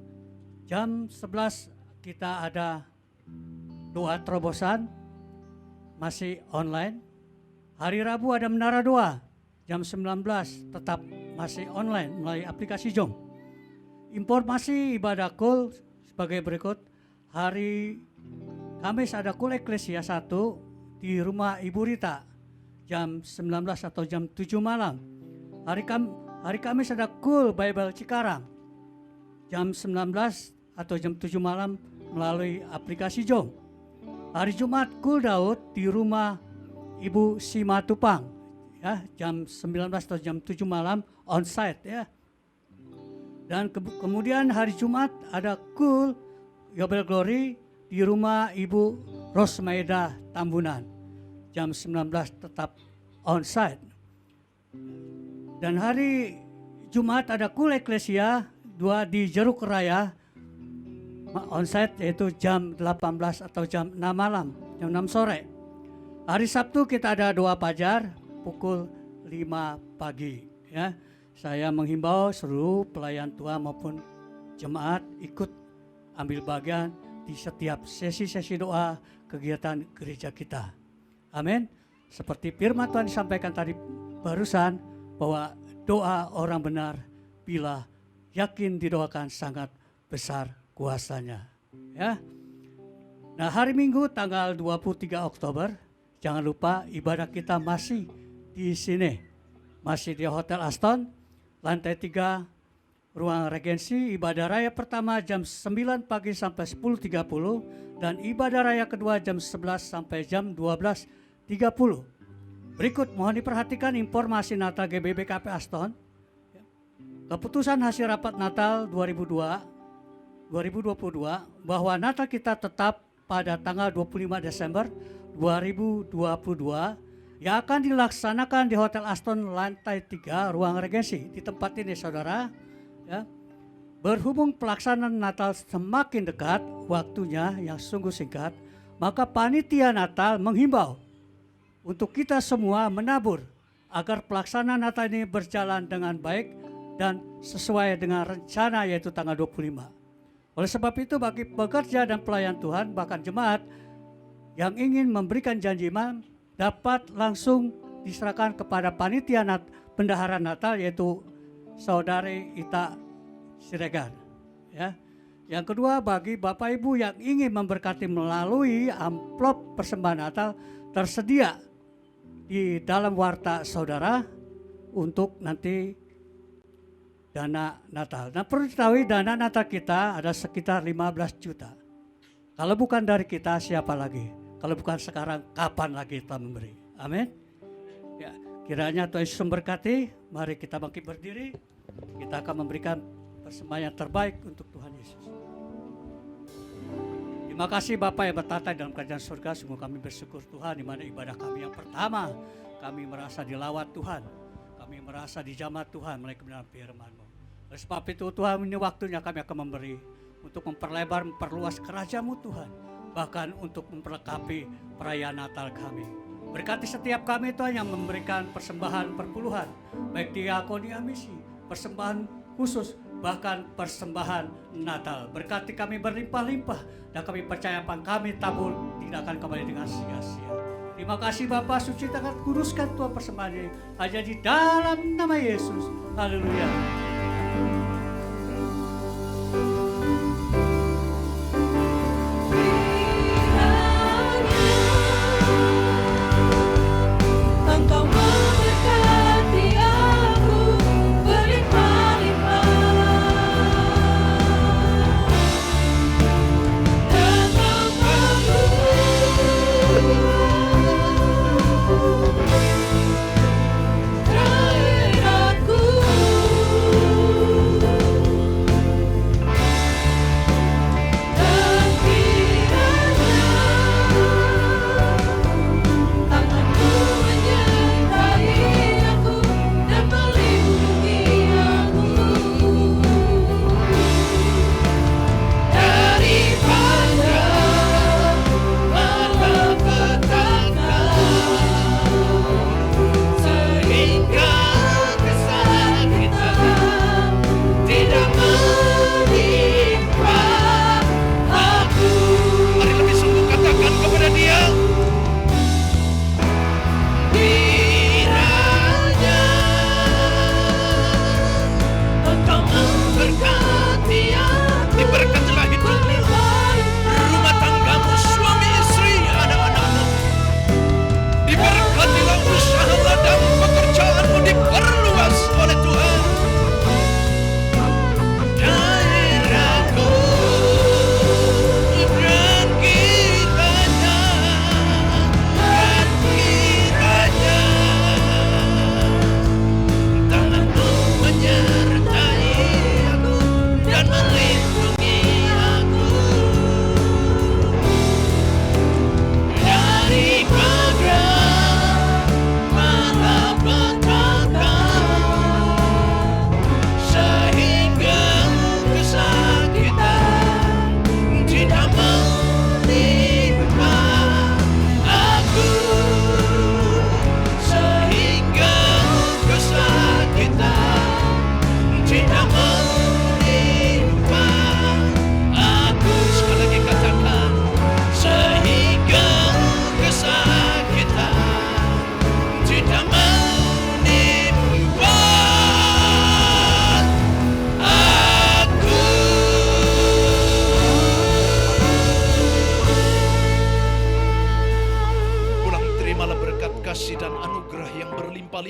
jam 11 kita ada doa terobosan, masih online. Hari Rabu ada menara doa, jam 19 tetap masih online melalui aplikasi Zoom. Informasi ibadah kul sebagai berikut. Hari Kamis ada kul eklesia 1 di rumah Ibu Rita jam 19 atau jam 7 malam. Hari Kamis ada kul Bible Cikarang jam 19 atau jam 7 malam melalui aplikasi Zoom. Hari Jumat kul Daud di rumah Ibu Simatupang ya, jam 19 atau jam 7 malam onsite ya. Dan kemudian hari Jumat ada kul Yobel Glory di rumah Ibu Rosmaida Tambunan jam 19 tetap onsite. Dan hari Jumat ada kul eklesia 2 di Jeruk Raya, onsite yaitu jam 18 atau jam 6 malam, jam 6 sore. Hari Sabtu kita ada doa fajar pukul 5 pagi. Ya, saya menghimbau seluruh pelayan Tuhan maupun jemaat ikut ambil bagian di setiap sesi-sesi doa kegiatan gereja kita. Amin. Seperti firman Tuhan disampaikan tadi barusan, bahwa doa orang benar bila yakin didoakan sangat besar kuasanya. Ya. Nah, hari Minggu tanggal 23 Oktober, jangan lupa ibadah kita masih di sini. Masih di Hotel Aston, lantai 3, ruang Regensi. Ibadah raya pertama jam 9 pagi sampai 10.30 dan ibadah raya kedua jam 11 sampai jam 12.30. Berikut mohon diperhatikan informasi Natal GBBKP Aston. Keputusan hasil rapat Natal 2022 bahwa Natal kita tetap pada tanggal 25 Desember 2022 yang akan dilaksanakan di Hotel Aston lantai 3 ruang Regensi. Di tempat ini saudara, ya, berhubung pelaksanaan Natal semakin dekat waktunya yang sungguh singkat, maka panitia Natal menghimbau untuk kita semua menabur agar pelaksanaan Natal ini berjalan dengan baik dan sesuai dengan rencana, yaitu tanggal 25. Oleh sebab itu bagi pekerja dan pelayan Tuhan bahkan jemaat yang ingin memberikan janji iman dapat langsung diserahkan kepada panitia bendahara Natal, yaitu Saudari Ita Siregar. Ya. Yang kedua, bagi Bapak Ibu yang ingin memberkati melalui amplop persembahan Natal tersedia di dalam warta saudara untuk nanti dana Natal. Nah, perlu diketahui dana Natal kita ada sekitar 15 juta. Kalau bukan dari kita, siapa lagi? Kalau bukan sekarang, kapan lagi kita memberi? Amin. Ya, kiranya Tuhan Yesus memberkati. Mari kita bangkit berdiri. Kita akan memberikan persembahan yang terbaik untuk Tuhan Yesus. Terima kasih Bapak yang bertata dalam kerajaan surga. Sungguh kami bersyukur Tuhan, di mana ibadah kami yang pertama, kami merasa dilawat Tuhan. Kami merasa dijamah Tuhan melalui kebenaran firman-Mu. Oleh sebab itu Tuhan, ini waktunya kami akan memberi untuk memperlebar, memperluas kerajaan-Mu Tuhan. Bahkan untuk memperlengkapi perayaan Natal kami. Berkati setiap kami Tuhan yang memberikan persembahan perpuluhan, baik diakonia misi, persembahan khusus, bahkan persembahan Natal. Berkati kami berlimpah-limpah dan kami percaya apa kami tabur tidak akan kembali dengan sia-sia. Terima kasih Bapa, suci tangan kuduskan Tuhan persembahan ini hanya di dalam nama Yesus. Haleluya. Terakhir aku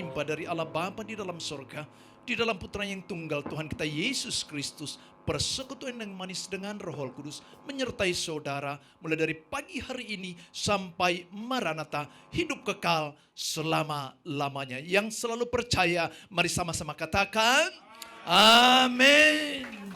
berlimpah dari Allah Bapa di dalam sorga, di dalam Putra yang tunggal Tuhan kita Yesus Kristus, persekutuan yang manis dengan Roh Kudus menyertai saudara mulai dari pagi hari ini sampai Maranatha, hidup kekal selama-lamanya. Yang selalu percaya, mari sama-sama katakan amin.